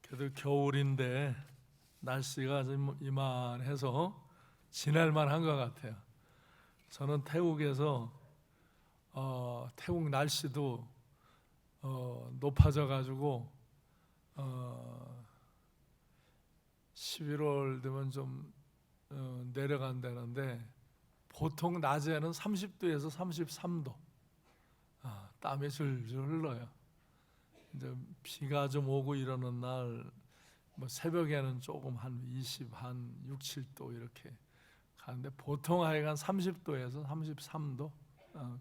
그래도 겨울인데 날씨가 좀 이만해서 지낼만 한 것 같아요. 저는 태국에서 태국 날씨도 높아져 가지고 11월 되면 좀 내려간다는데 보통 낮에는 30도에서 33도 땀이 줄줄 흘러요. 이제 비가 좀 오고 이러는 날 뭐 새벽에는 조금 한 20, 한 6, 7도 이렇게 가는데 보통 하여간 30도에서 33도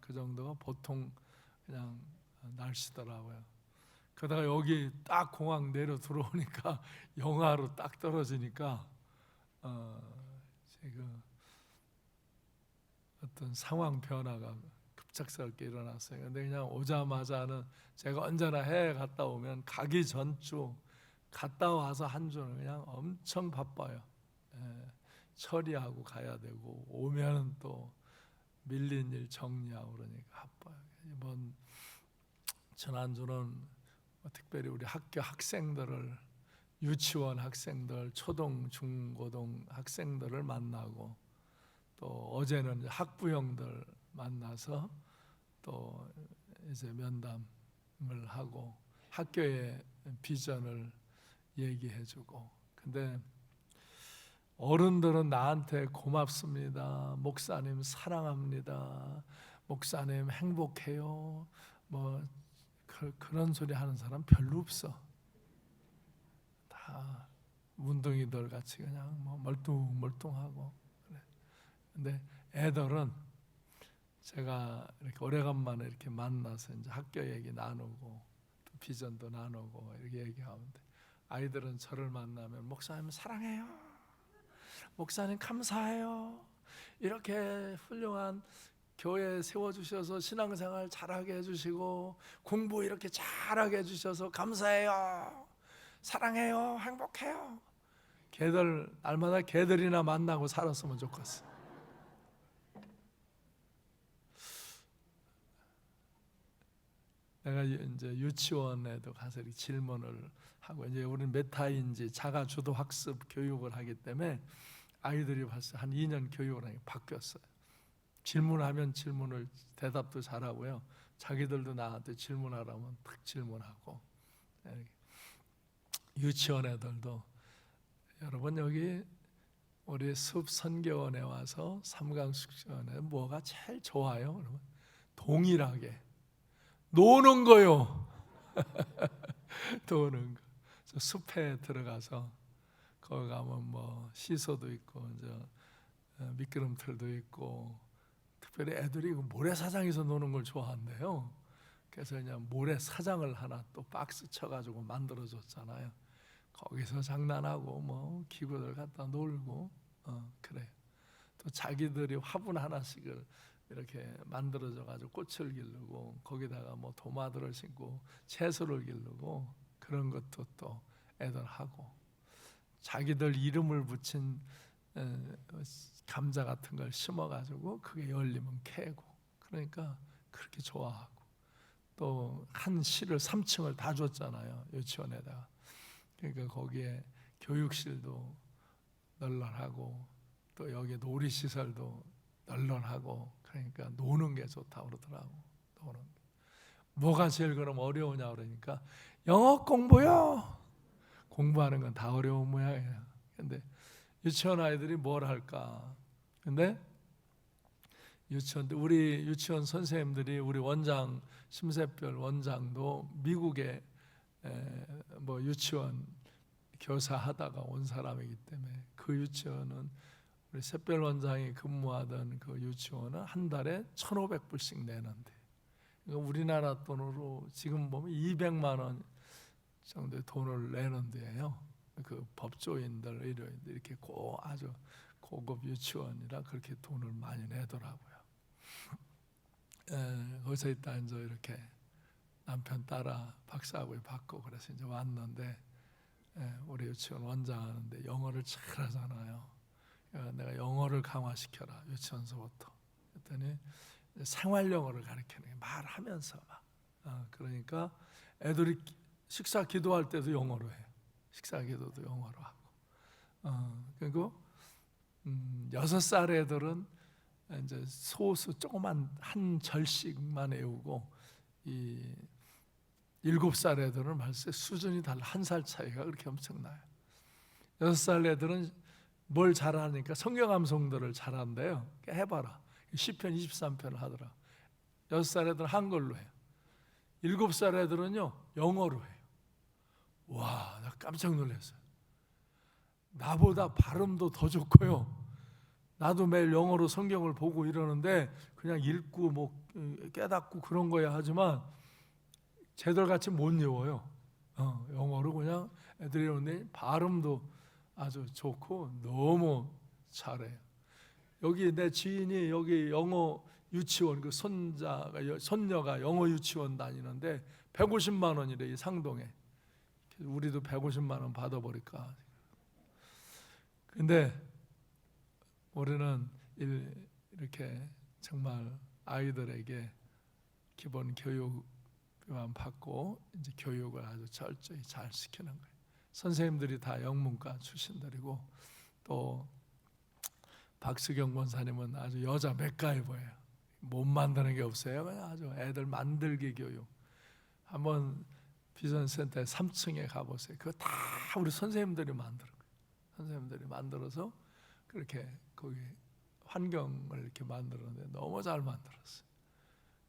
그 정도가 보통 그냥 날씨더라고요. 그러다가 여기 딱 공항 내려 들어오니까 영하로 딱 떨어지니까 지금 어떤 상황 변화가 급작스럽게 일어났어요. 근데 그냥 오자마자는 제가 언제나 해외 갔다 오면 가기 전주 갔다 와서 한 주는 그냥 엄청 바빠요. 처리하고 가야 되고 오면은 또 밀린 일 정리하고 그러니까 바빠요. 이번 지난주는 특별히 우리 학교 학생들을 유치원 학생들, 초등, 중고등 학생들을 만나고 또 어제는 학부형들 만나서 또 이제 면담을 하고 학교의 비전을 얘기해주고. 근데 어른들은 나한테 고맙습니다, 목사님 사랑합니다, 목사님 행복해요, 뭐 그런 소리 하는 사람 별로 없어. 다 문둥이들 같이 그냥 뭐 멀뚱멀뚱하고 그래. 근데 애들은 제가 이렇게 오래간만에 이렇게 만나서 이제 학교 얘기 나누고 또 비전도 나누고 이렇게 얘기하는데 아이들은 저를 만나면 목사님 사랑해요, 목사님 감사해요, 이렇게 훌륭한 교회 세워주셔서 신앙생활 잘하게 해주시고 공부 이렇게 잘하게 해주셔서 감사해요, 사랑해요, 행복해요. 걔들 날마다 걔들이나 만나고 살았으면 좋겠어. 내가 이제 유치원에도 가서 이렇게 질문을 하고, 이제 우리는 메타인지 자가 주도 학습 교육을 하기 때문에 아이들이 벌써 한 2년 교육을 하니까 바뀌었어요. 질문하면 질문을 대답도 잘하고요. 자기들도 나한테 질문하라면 탁 질문하고. 유치원 애들도 여러분 여기 우리 숲선교원에 와서 삼강숙련에 뭐가 제일 좋아요? 그러면 동일하게 노는 거요. 노는 거. 저 숲에 들어가서 거기 가면 뭐 시소도 있고 이제 미끄럼틀도 있고, 특별히 애들이 모래사장에서 노는 걸 좋아한대요. 그래서 그냥 모래사장을 하나 또 박스 쳐가지고 만들어줬잖아요. 거기서 장난하고 뭐 기구들 갖다 놀고 그래. 또 자기들이 화분 하나씩을 이렇게 만들어줘가지고 꽃을 기르고 거기다가 뭐 도마들을 심고 채소를 기르고 그런 것도 또 애들 하고, 자기들 이름을 붙인 감자 같은 걸 심어가지고 그게 열리면 캐고, 그러니까 그렇게 좋아하고, 또 한 실을 3층을 다 줬잖아요, 유치원에다가. 그러니까 거기에 교육실도 널널하고 또 여기 놀이시설도 널널하고, 그러니까 노는 게 좋다고 그러더라고. 노는 게. 뭐가 제일 그럼 어려우냐 그러니까 영어 공부요. 공부하는 건 다 어려운 모양이에요. 근데 유치원 아이들이 뭘 할까? 근데 우리 유치원 선생님들이, 우리 원장 심세별 원장도 미국에 뭐 유치원 교사 하다가 온 사람이기 때문에 그 유치원은 우리 샛별 원장이 근무하던 그 유치원은 한 달에 1,500불씩 내는데, 그러니까 우리나라 돈으로 지금 보면 200만 원 정도의 돈을 내는 데예요. 그 법조인들, 의료인들 이렇게 아주 고급 유치원이라 그렇게 돈을 많이 내더라고요. 거기서 있다 이제 이렇게 남편 따라 박사학위 받고 그래서 이제 왔는데, 우리 유치원 원장 하는데 영어를 잘 하잖아요. 내가 영어를 강화시켜라 유치원서부터 했더니 생활 영어를 가르치는, 말하면서 막 그러니까 애들이 식사 기도할 때도 영어로 해요. 식사 기도도 영어로 하고. 그리고 6살 애들은 이제 소수 조그만 한 절씩만 외우고, 이 7살 애들은 벌써 수준이 달라. 1살 차이가 그렇게 엄청나요. 6살 애들은 뭘 잘하니까 성경 암송들을 잘한대요. 해봐라. 시편 23편을 하더라. 6살 애들은 한글로 해요. 7살 애들은요 영어로 해요. 와, 나 깜짝 놀랐어요. 나보다 발음도 더 좋고요. 나도 매일 영어로 성경을 보고 이러는데 그냥 읽고 뭐 깨닫고 그런 거야 하지만 쟤들같이 못 외워요. 영어로 그냥 애들이 이러는데 발음도 아주 좋고 너무 잘해요. 여기 내 지인이 여기 영어 유치원, 그 손녀가 영어 유치원 다니는데 150만 원이래, 이 상동에. 우리도 150만 원 받아버릴까. 근데 우리는 이렇게 정말 아이들에게 기본 교육만 받고 이제 교육을 아주 철저히 잘 시키는 거예요. 선생님들이 다 영문과 출신들이고, 또 박수경 권사님은 아주 여자 맥가이버예요. 못 만드는 게 없어요. 그냥 아주 애들 만들기 교육. 한번 비전센터에 3층에 가보세요. 그거 다 우리 선생님들이 만드는 거예요. 선생님들이 만들어서 그렇게 거기 환경을 이렇게 만들었는데 너무 잘 만들었어요.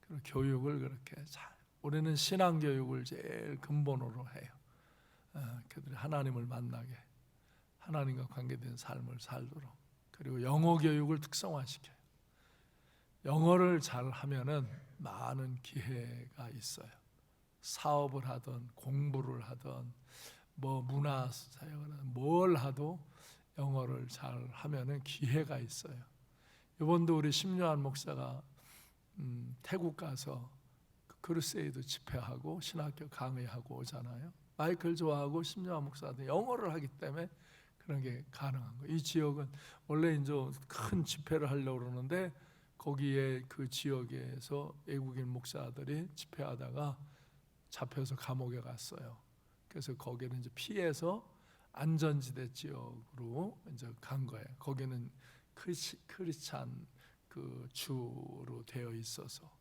그리고 교육을 그렇게 잘. 우리는 신앙 교육을 제일 근본으로 해요. 그들이 하나님을 만나게, 하나님과 관계된 삶을 살도록. 그리고 영어 교육을 특성화시켜요. 영어를 잘 하면은 많은 기회가 있어요. 사업을 하든 공부를 하든 뭐 문화 사역을 하든 뭘 하도 영어를 잘 하면은 기회가 있어요. 이번도 우리 심요한 목사가 태국 가서 크루세이드 집회하고 신학교 강의하고 오잖아요. 마이클 좋아하고 심요한 목사도 영어를 하기 때문에 그런 게 가능한 거예요. 이 지역은 원래 이제 큰 집회를 하려고 그러는데 거기에 그 지역에서 외국인 목사들이 집회하다가 잡혀서 감옥에 갔어요. 그래서 거기는 이제 피해서 안전지대 지역으로 이제 간 거예요. 거기는 크리스찬 그 주로 되어 있어서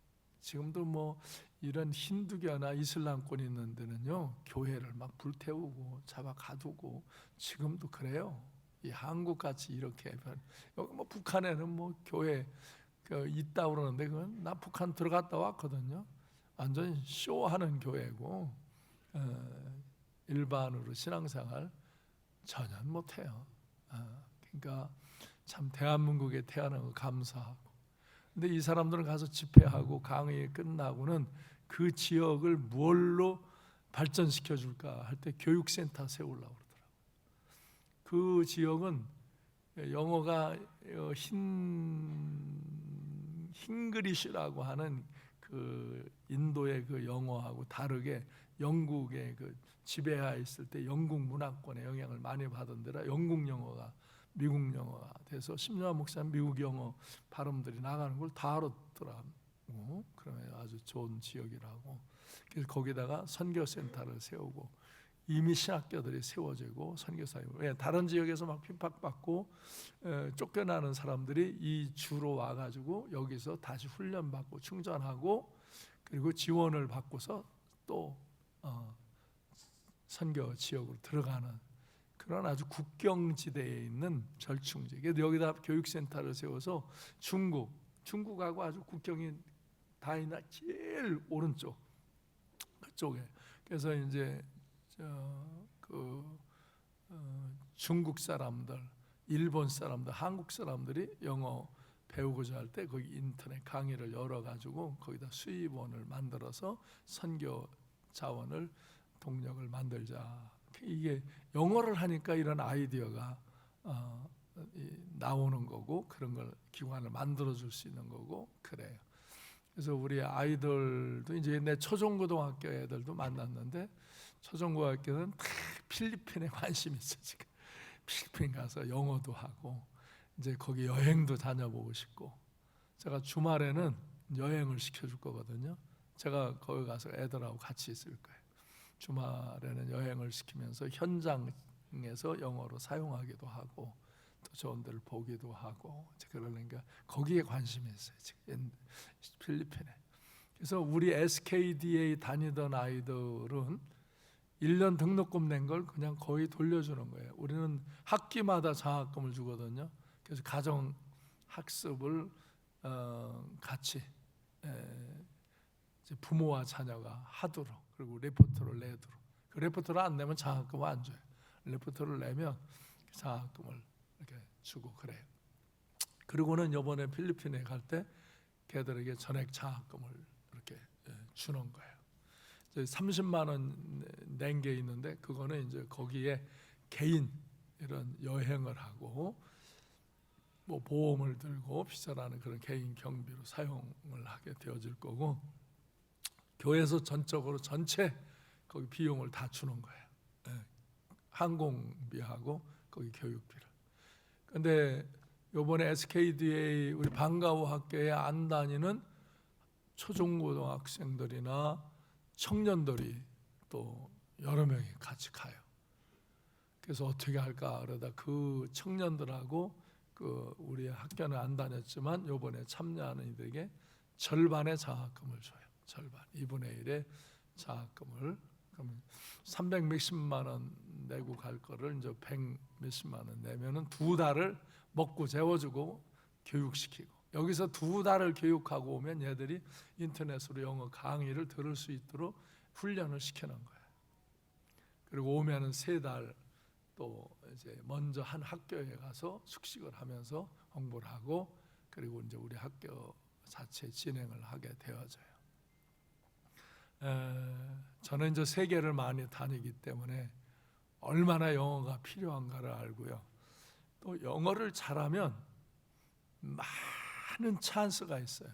지금도 뭐 이런 힌두교나 이슬람권 있는 데는요 교회를 막 불태우고 잡아 가두고 지금도 그래요. 이 한국 같이 이렇게 여기 뭐 북한에는 뭐 교회 있다 그러는데 그건 나 북한 들어갔다 왔거든요. 완전 쇼하는 교회고 일반으로 신앙생활 전혀 못해요. 그러니까 참 대한민국에 태어난 거 감사하고. 근데 이 사람들은 가서 집회하고 강의 끝나고는 그 지역을 뭘로 발전시켜 줄까 할 때 교육센터 세우려고 그러더라고요. 그 지역은 영어가 흰그리시라고 하는 그 인도의 그 영어하고 다르게 영국의 그 지배하에 있을 때 영국 문화권의 영향을 많이 받은 데라 영국 영어가 미국 영어가 돼서 심요한 목사님 미국 영어 발음들이 나가는 걸 다 알았더라고. 그러면 아주 좋은 지역이라고. 그래서 거기다가 선교센터를 세우고 이미 신학교들이 세워지고 선교사역. 왜 다른 지역에서 막 핍박받고 쫓겨나는 사람들이 이 주로 와가지고 여기서 다시 훈련받고 충전하고 그리고 지원을 받고서 또 선교 지역으로 들어가는 그런 아주 국경지대에 있는 절충지. 그래서 여기다 교육센터를 세워서 중국하고 아주 국경이 다 있나 제일 오른쪽 그쪽에. 그래서 이제 중국 사람들, 일본 사람들, 한국 사람들이 영어 배우고자 할 때 거기 인터넷 강의를 열어가지고 거기다 수입원을 만들어서 선교 자원을 동력을 만들자. 이게 영어를 하니까 이런 아이디어가 나오는 거고 그런 걸 기관을 만들어 줄 수 있는 거고 그래요. 그래서 우리 아이들도 이제 내 초중고등학교 애들도 만났는데 초중고등학교는 다 필리핀에 관심이 있어 지금. 필리핀 가서 영어도 하고 이제 거기 여행도 다녀보고 싶고 제가 주말에는 여행을 시켜줄 거거든요. 제가 거기 가서 애들하고 같이 있을 거예요. 주말에는 여행을 시키면서 현장에서 영어로 사용하기도 하고 또 좋은 데를 보기도 하고 그러니까 거기에 관심이 있어요. 지금 필리핀에. 그래서 우리 SKDA 다니던 아이들은 1년 등록금 낸 걸 그냥 거의 돌려주는 거예요. 우리는 학기마다 장학금을 주거든요. 그래서 가정 학습을 같이 이제 부모와 자녀가 하도록, 그리고 레포트를 내도록. 그 레포트를 안 내면 장학금을 안 줘요. 레포트를 내면 장학금을 이렇게 주고 그래요. 그리고는 이번에 필리핀에 갈 때 걔들에게 전액 장학금을 이렇게 주는 거예요. 30만 원 낸 게 있는데 그거는 이제 거기에 개인 이런 여행을 하고 뭐 보험을 들고 비자라는 그런 개인 경비로 사용을 하게 되어질 거고, 교회에서 전적으로 전체 거기 비용을 다 주는 거예요. 항공비하고 거기 교육비를. 근데 요번에 SKDA 우리 방과후 학교에 안 다니는 초중고등학생들이나 청년들이 또 여러 명이 같이 가요. 그래서 어떻게 할까 그러다 그 청년들하고 그 우리 학교는 안 다녔지만 요번에 참여하는 이들에게 절반의 장학금을 줘요. 절반 2분의 1의 장학금을. 그러면 300 몇십만 원 내고 갈 거를 이제 100 몇십만 원 내면은 2달을 먹고 재워주고 교육시키고, 여기서 2달을 교육하고 오면 얘들이 인터넷으로 영어 강의를 들을 수 있도록 훈련을 시키는 거예요. 그리고 오면은 3달 또 이제 먼저 한 학교에 가서 숙식을 하면서 홍보를 하고, 그리고 이제 우리 학교 자체 진행을 하게 되어져요. 저는 이제 세계를 많이 다니기 때문에 얼마나 영어가 필요한가를 알고요. 또 영어를 잘하면 많은 찬스가 있어요.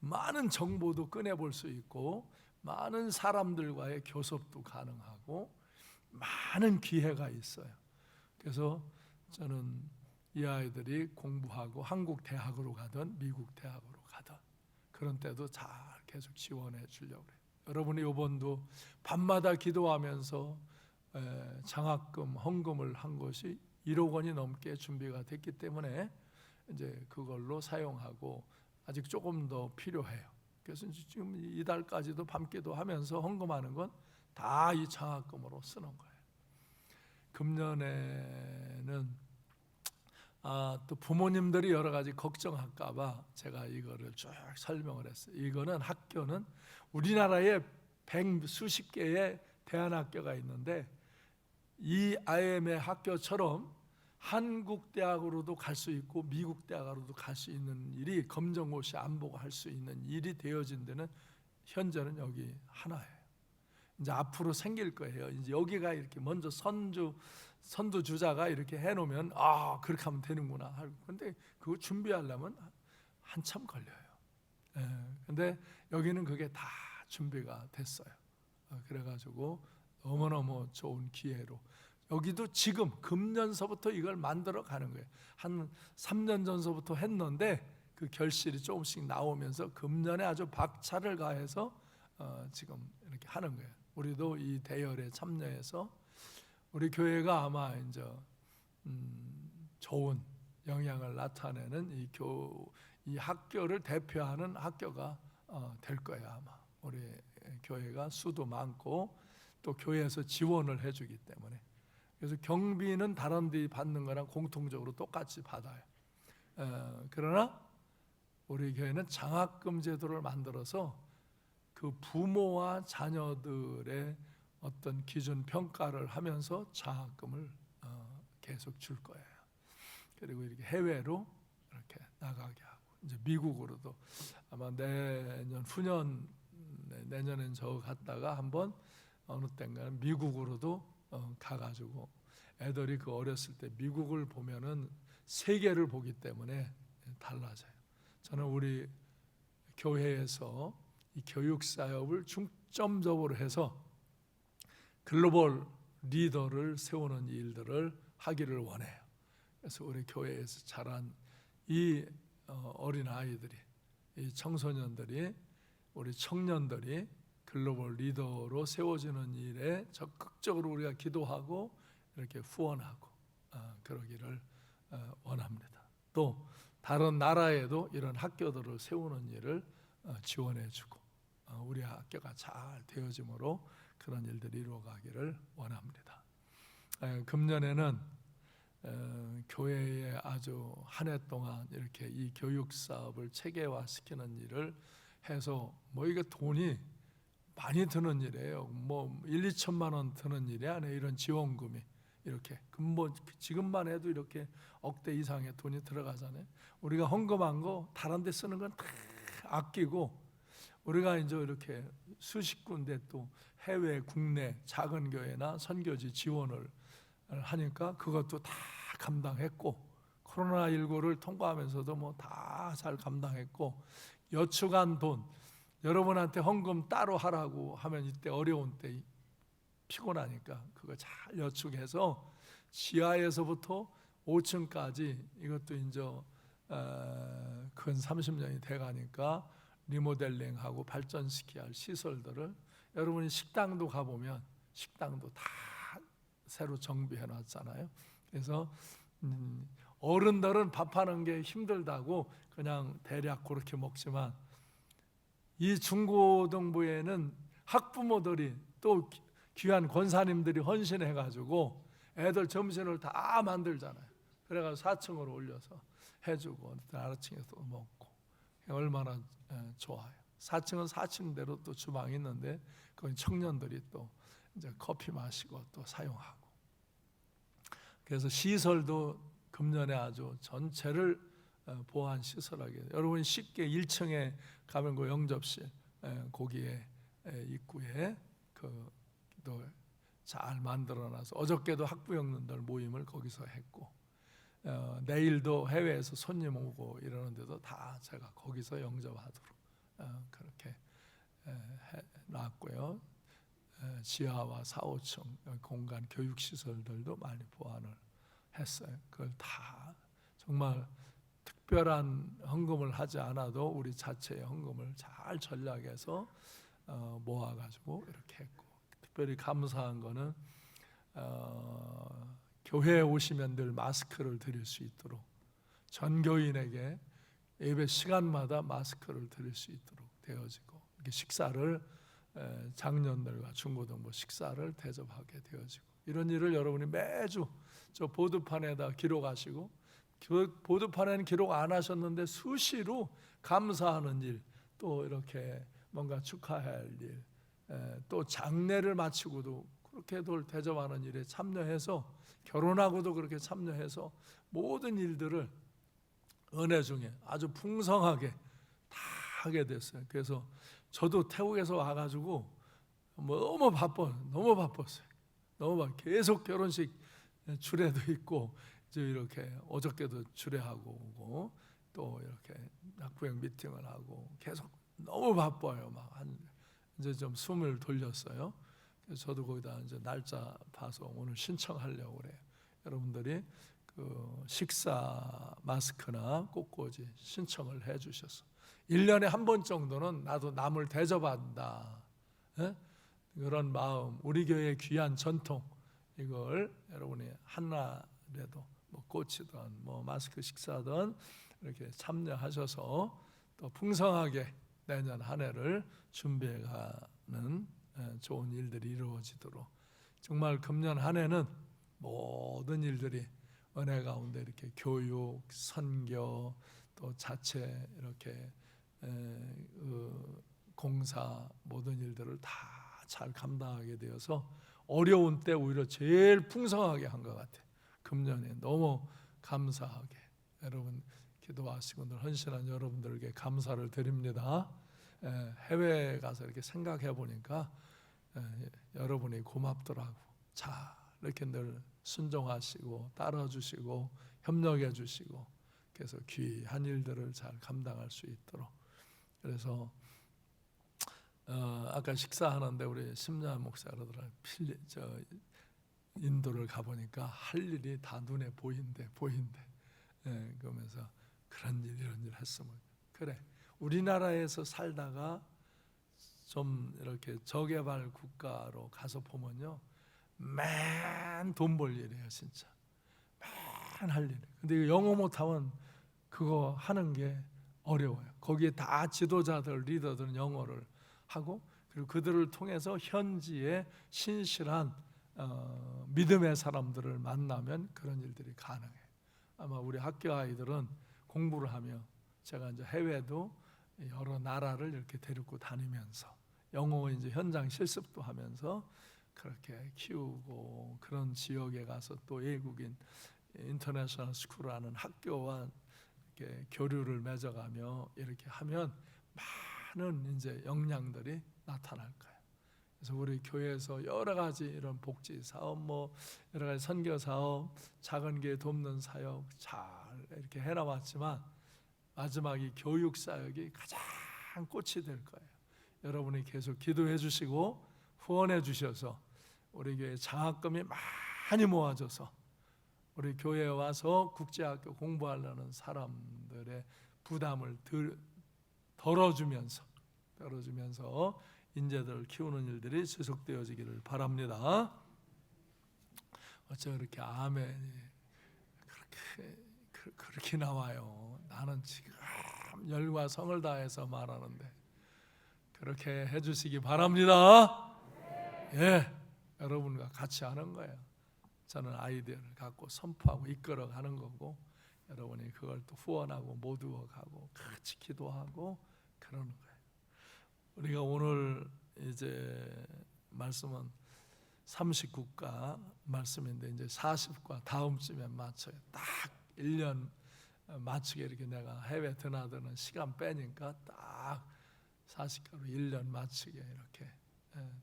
많은 정보도 꺼내볼 수 있고 많은 사람들과의 교섭도 가능하고 많은 기회가 있어요. 그래서 저는 이 아이들이 공부하고 한국 대학으로 가든 미국 대학으로 가든 그런 때도 잘 계속 지원해 주려고 해요. 여러분이 이번도 밤마다 기도하면서 장학금 헌금을 한 것이 1억 원이 넘게 준비가 됐기 때문에 이제 그걸로 사용하고 아직 조금 더 필요해요. 그래서 지금 이달까지도 밤기도 하면서 헌금하는 건 다 이 장학금으로 쓰는 거예요. 금년에는 또 부모님들이 여러 가지 걱정할까봐 제가 이거를 쭉 설명을 했어요. 이거는 학교는 우리나라에 100수십 개의 대안학교가 있는데 이 IM의 학교처럼 한국 대학으로도 갈 수 있고 미국 대학으로도 갈 수 있는 일이, 검정고시 안 보고 할 수 있는 일이 되어진 데는 현재는 여기 하나예요. 이제 앞으로 생길 거예요. 이제 여기가 이렇게 먼저 선두주자가 이렇게 해놓으면 그렇게 하면 되는구나 하고, 근데 그거 준비하려면 한참 걸려요. 근데 여기는 그게 다 준비가 됐어요. 그래가지고 너무너무 좋은 기회로, 여기도 지금 금년서부터 이걸 만들어 가는 거예요. 한 3년 전서부터 했는데 그 결실이 조금씩 나오면서 금년에 아주 박차를 가해서 지금 이렇게 하는 거예요. 우리도 이 대열에 참여해서 우리 교회가 아마 이제 좋은 영향을 나타내는 이 학교를 대표하는 학교가 될 거예요. 아마 우리 교회가 수도 많고 또 교회에서 지원을 해주기 때문에. 그래서 경비는 다른 데 받는 거랑 공통적으로 똑같이 받아요. 그러나 우리 교회는 장학금 제도를 만들어서 그 부모와 자녀들의 어떤 기준 평가를 하면서 장학금을 계속 줄 거예요. 그리고 이렇게 해외로 이렇게 나가게 하고, 이제 미국으로도 아마 후년 내년엔 저 갔다가 한번 어느 땐가는 미국으로도 가가지고 애들이 그 어렸을 때 미국을 보면은 세계를 보기 때문에 달라져요. 저는 우리 교회에서 이 교육 사업을 중점적으로 해서 글로벌 리더를 세우는 일들을 하기를 원해요. 그래서 우리 교회에서 자란 이 어린 아이들이, 이 청소년들이, 우리 청년들이 글로벌 리더로 세워지는 일에 적극적으로 우리가 기도하고 이렇게 후원하고 그러기를 원합니다. 또 다른 나라에도 이런 학교들을 세우는 일을 지원해주고 우리 학교가 잘 되어짐으로 그런 일들이 이루어가기를 원합니다. 금년에는 교회에 아주 한 해 동안 이렇게 이 교육 사업을 체계화시키는 일을 해서 뭐 이게 돈이 많이 드는 일이에요. 뭐 1, 2천만 원 드는 일이 아니에요. 이런 지원금이 이렇게 뭐 지금만 해도 이렇게 억대 이상의 돈이 들어가잖아요. 우리가 헌금한 거 다른 데 쓰는 건 다 아끼고 우리가 이제 이렇게 수십 군데 또 해외, 국내 작은 교회나 선교지 지원을 하니까 그것도 다 감당했고 코로나19를 통과하면서도 뭐 다 잘 감당했고 여축한 돈 여러분한테 헌금 따로 하라고 하면 이때 어려운 때 피곤하니까 그거 잘 여축해서 지하에서부터 5층까지 이것도 이제 근 30년이 돼가니까 리모델링하고 발전시켜야 할 시설들을 여러분이 식당도 가보면 식당도 다 새로 정비해 놨잖아요. 그래서 어른들은 밥하는 게 힘들다고 그냥 대략 그렇게 먹지만 이 중고등부에는 학부모들이 또 귀한 권사님들이 헌신해가지고 애들 점심을 다 만들잖아요. 그래가지고 4층으로 올려서 해주고 아래층에서 먹고 얼마나 좋아요. 4층은 4층대로 또 주방이 있는데 거기 청년들이 또 이제 커피 마시고 또 사용하고 그래서 시설도 금년에 아주 전체를 보완 시설하게 여러분이 쉽게 1층에 가면 그 영접실 거기에 입구에 또 잘 만들어놔서 어저께도 학부형님들 모임을 거기서 했고 내일도 해외에서 손님 오고 이러는데도 다 제가 거기서 영접하도록 그렇게 놨고요. 지하와 4, 5층 공간 교육시설들도 많이 보완을 했어요. 그걸 다 정말 특별한 헌금을 하지 않아도 우리 자체의 헌금을 잘 전략해서 모아가지고 이렇게 했고 특별히 감사한 거는 교회에 오시면 늘 마스크를 드릴 수 있도록 전 교인에게 예배 시간마다 마스크를 드릴 수 있도록 되어지고 이렇게 식사를 장년들과 중고등부 식사를 대접하게 되어지고 이런 일을 여러분이 매주 저 보드판에다 기록하시고 그 보드판에는 기록 안 하셨는데 수시로 감사하는 일 또 이렇게 뭔가 축하할 일 또 장례를 마치고도 그렇게들 대접하는 일에 참여해서 결혼하고도 그렇게 참여해서 모든 일들을 은혜 중에 아주 풍성하게 다 하게 됐어요. 그래서 저도 태국에서 와가지고 너무 바빴어요. 계속 결혼식 주례도 있고 이제 이렇게 어저께도 주례하고 오고 또 이렇게 학부형 미팅을 하고 계속 너무 바빠요. 이제 좀 숨을 돌렸어요. 그래서 저도 거기다 이제 날짜 봐서 오늘 신청하려고 그래요. 여러분들이 그 식사 마스크나 꽃꽂이 신청을 해주셔서 1년에 한 번 정도는 나도 남을 대접한다. 그런 마음, 우리 교회의 귀한 전통 이걸 여러분이 한날에도 뭐 꽃이든 뭐 마스크 식사든 이렇게 참여하셔서 또 풍성하게 내년 한 해를 준비해가는 좋은 일들이 이루어지도록 정말 금년 한 해는 모든 일들이 은혜 가운데 이렇게 교육, 선교, 또 자체 이렇게 공사 모든 일들을 다 잘 감당하게 되어서 어려운 때 오히려 제일 풍성하게 한 것 같아요. 금년에 너무 감사하게 여러분 기도하시고 늘 헌신한 여러분들에게 감사를 드립니다. 해외에 가서 이렇게 생각해 보니까 여러분이 고맙더라고. 자 이렇게 늘 순종하시고 따라주시고 협력해 주시고 그래서 귀한 일들을 잘 감당할 수 있도록 그래서 아까 식사하는데 우리 심야 목사 그러더라고요. 인도를 가보니까 할 일이 다 눈에 보인대. 그러면서 그런 일 이런 일 했으면 그래 우리나라에서 살다가 좀 이렇게 저개발 국가로 가서 보면요, 맨 돈 벌 일이에요. 진짜 맨 할 일. 근데 영어 못하면 그거 하는 게 어려워요. 거기에 다 지도자들, 리더들은 영어를 하고, 그리고 그들을 통해서 현지의 신실한 믿음의 사람들을 만나면 그런 일들이 가능해요. 아마 우리 학교 아이들은 공부를 하며, 제가 이제 해외도 여러 나라를 이렇게 데리고 다니면서 영어 이제 현장 실습도 하면서 그렇게 키우고, 그런 지역에 가서 또 외국인 인터내셔널 스쿨이라는 학교와 이렇게 교류를 맺어가며 이렇게 하면 많은 이제 역량들이 나타날 거예요. 그래서 우리 교회에서 여러 가지 이런 복지 사업, 뭐 여러 가지 선교 사업, 작은 교회 돕는 사역 잘 이렇게 해나왔지만, 마지막 이 교육 사역이 가장 꽃이 될 거예요. 여러분이 계속 기도해 주시고 후원해 주셔서 우리 교회 장학금이 많이 모아져서 우리 교회에 와서 국제학교 공부하려는 사람들의 부담을 덜어주면서 인재들을 키우는 일들이 지속되어지기를 바랍니다. 어째 그렇게 아멘이 그렇게 나와요. 나는 지금 열과 성을 다해서 말하는데 그렇게 해주시기 바랍니다. 예, 여러분과 같이 하는 거예요. 저는 아이디어를 갖고 선포하고 이끌어가는 거고, 여러분이 그걸 또 후원하고 모두어가고 같이 기도하고 그러는 거예요. 우리가 오늘 이제 말씀은 39과 말씀인데, 이제 40과 다음 주에 맞춰요. 딱 1년 맞추게 이렇게 내가 해외 드나드는 시간 빼니까 딱 40과로 1년 맞추게 이렇게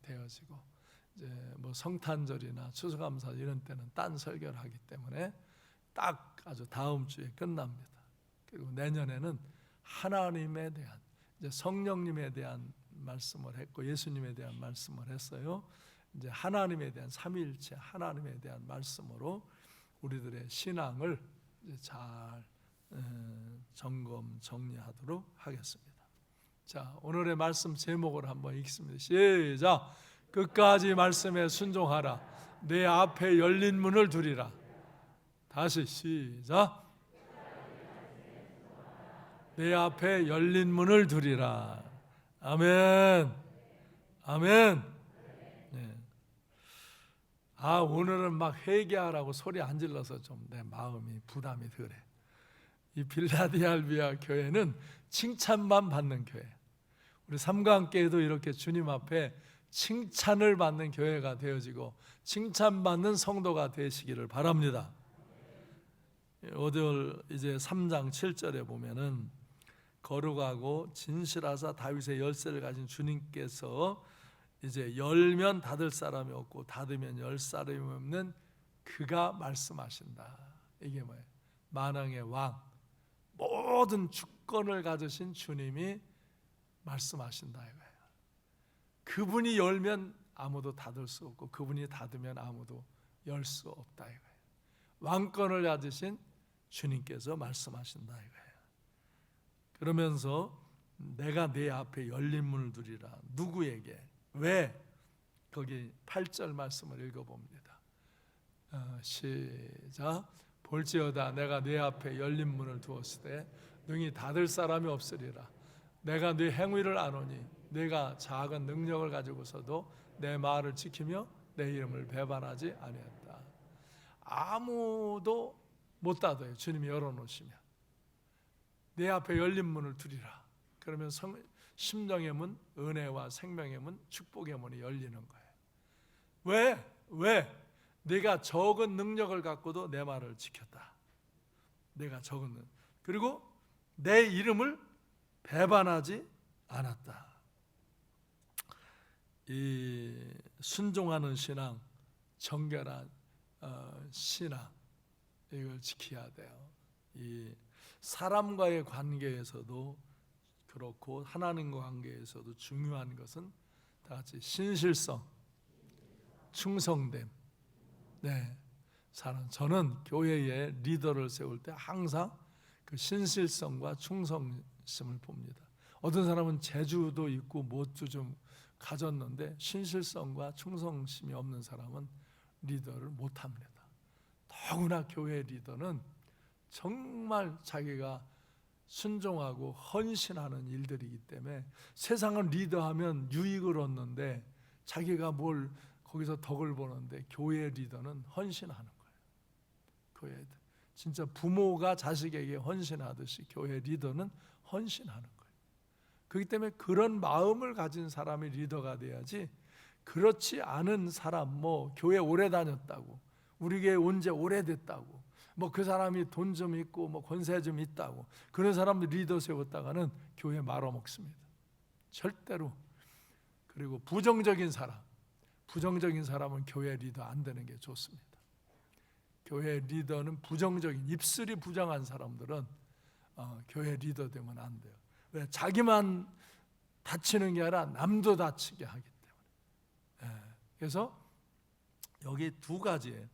되어지고, 이제 뭐 성탄절이나 추수감사 이런 때는 딴 설교를 하기 때문에 딱 아주 다음 주에 끝납니다. 그리고 내년에는 하나님에 대한, 이제 성령님에 대한 말씀을 했고 예수님에 대한 말씀을 했어요. 이제 하나님에 대한 삼위일체 하나님에 대한 말씀으로 우리들의 신앙을 이제 잘 점검 정리하도록 하겠습니다. 자, 오늘의 말씀 제목을 한번 읽습니다. 시작. 끝까지 말씀에 순종하라. 내 앞에 열린 문을 두리라. 다시 시작. 내 앞에 열린 문을 두리라. 아멘. 아멘. 네. 오늘은 막 회개하라고 소리 안 질러서 좀 내 마음이 부담이 덜해. 이 빌라델피아 교회는 칭찬만 받는 교회. 우리 삼강교회도 이렇게 주님 앞에 칭찬을 받는 교회가 되어지고 칭찬받는 성도가 되시기를 바랍니다. 오늘 이제 3장 7절에 보면은 거룩하고 진실하사 다윗의 열쇠를 가진 주님께서 이제 열면 닫을 사람이 없고 닫으면 열 사람이 없는 그가 말씀하신다. 이게 뭐예요? 만왕의 왕, 모든 주권을 가지신 주님이 말씀하신다 이거예요. 그분이 열면 아무도 닫을 수 없고 그분이 닫으면 아무도 열 수 없다 이거예요. 왕권을 가지신 주님께서 말씀하신다 이거예요. 그러면서 내가 내 앞에 열린 문을 두리라. 누구에게? 왜? 거기 8절 말씀을 읽어봅니다. 시작. 볼지어다 내가 내 앞에 열린 문을 두었으되 능히 닫을 사람이 없으리라. 내가 네 행위를 아노니 네가 작은 능력을 가지고서도 내 말을 지키며 내 이름을 배반하지 아니했다. 아무도 못 닫아요. 주님이 열어놓으시면. 내 앞에 열린 문을 두리라. 그러면 심령의 문, 은혜와 생명의 문, 축복의 문이 열리는 거예요. 왜? 내가 적은 능력을 갖고도 내 말을 지켰다. 내가 적은 능력. 그리고 내 이름을 배반하지 않았다. 이 순종하는 신앙, 정결한 신앙, 이걸 지켜야 돼요. 이 사람과의 관계에서도 그렇고 하나님과 관계에서도 중요한 것은 다 같이 신실성, 충성됨. 네, 저는 교회에 리더를 세울 때 항상 그 신실성과 충성심을 봅니다. 어떤 사람은 재주도 있고 뭣도 좀 가졌는데 신실성과 충성심이 없는 사람은 리더를 못합니다. 더구나 교회 리더는 정말 자기가 순종하고 헌신하는 일들이기 때문에 세상은 리더하면 유익을 얻는데 자기가 뭘 거기서 덕을 보는데 교회 리더는 헌신하는 거예요. 교회 진짜 부모가 자식에게 헌신하듯이 교회 리더는 헌신하는 거예요. 그렇기 때문에 그런 마음을 가진 사람이 리더가 돼야지, 그렇지 않은 사람, 뭐 교회 오래 다녔다고, 우리 교회 온 지 오래됐다고, 뭐 그 사람이 돈 좀 있고 뭐 권세 좀 있다고 그런 사람들 리더 세웠다가는 교회 말아먹습니다. 절대로. 그리고 부정적인 사람은 교회 리더 안 되는 게 좋습니다. 교회 리더는 부정적인, 입술이 부정한 사람들은 교회 리더 되면 안 돼요. 왜? 자기만 다치는 게 아니라 남도 다치게 하기 때문에. 그래서 여기 두 가지예요.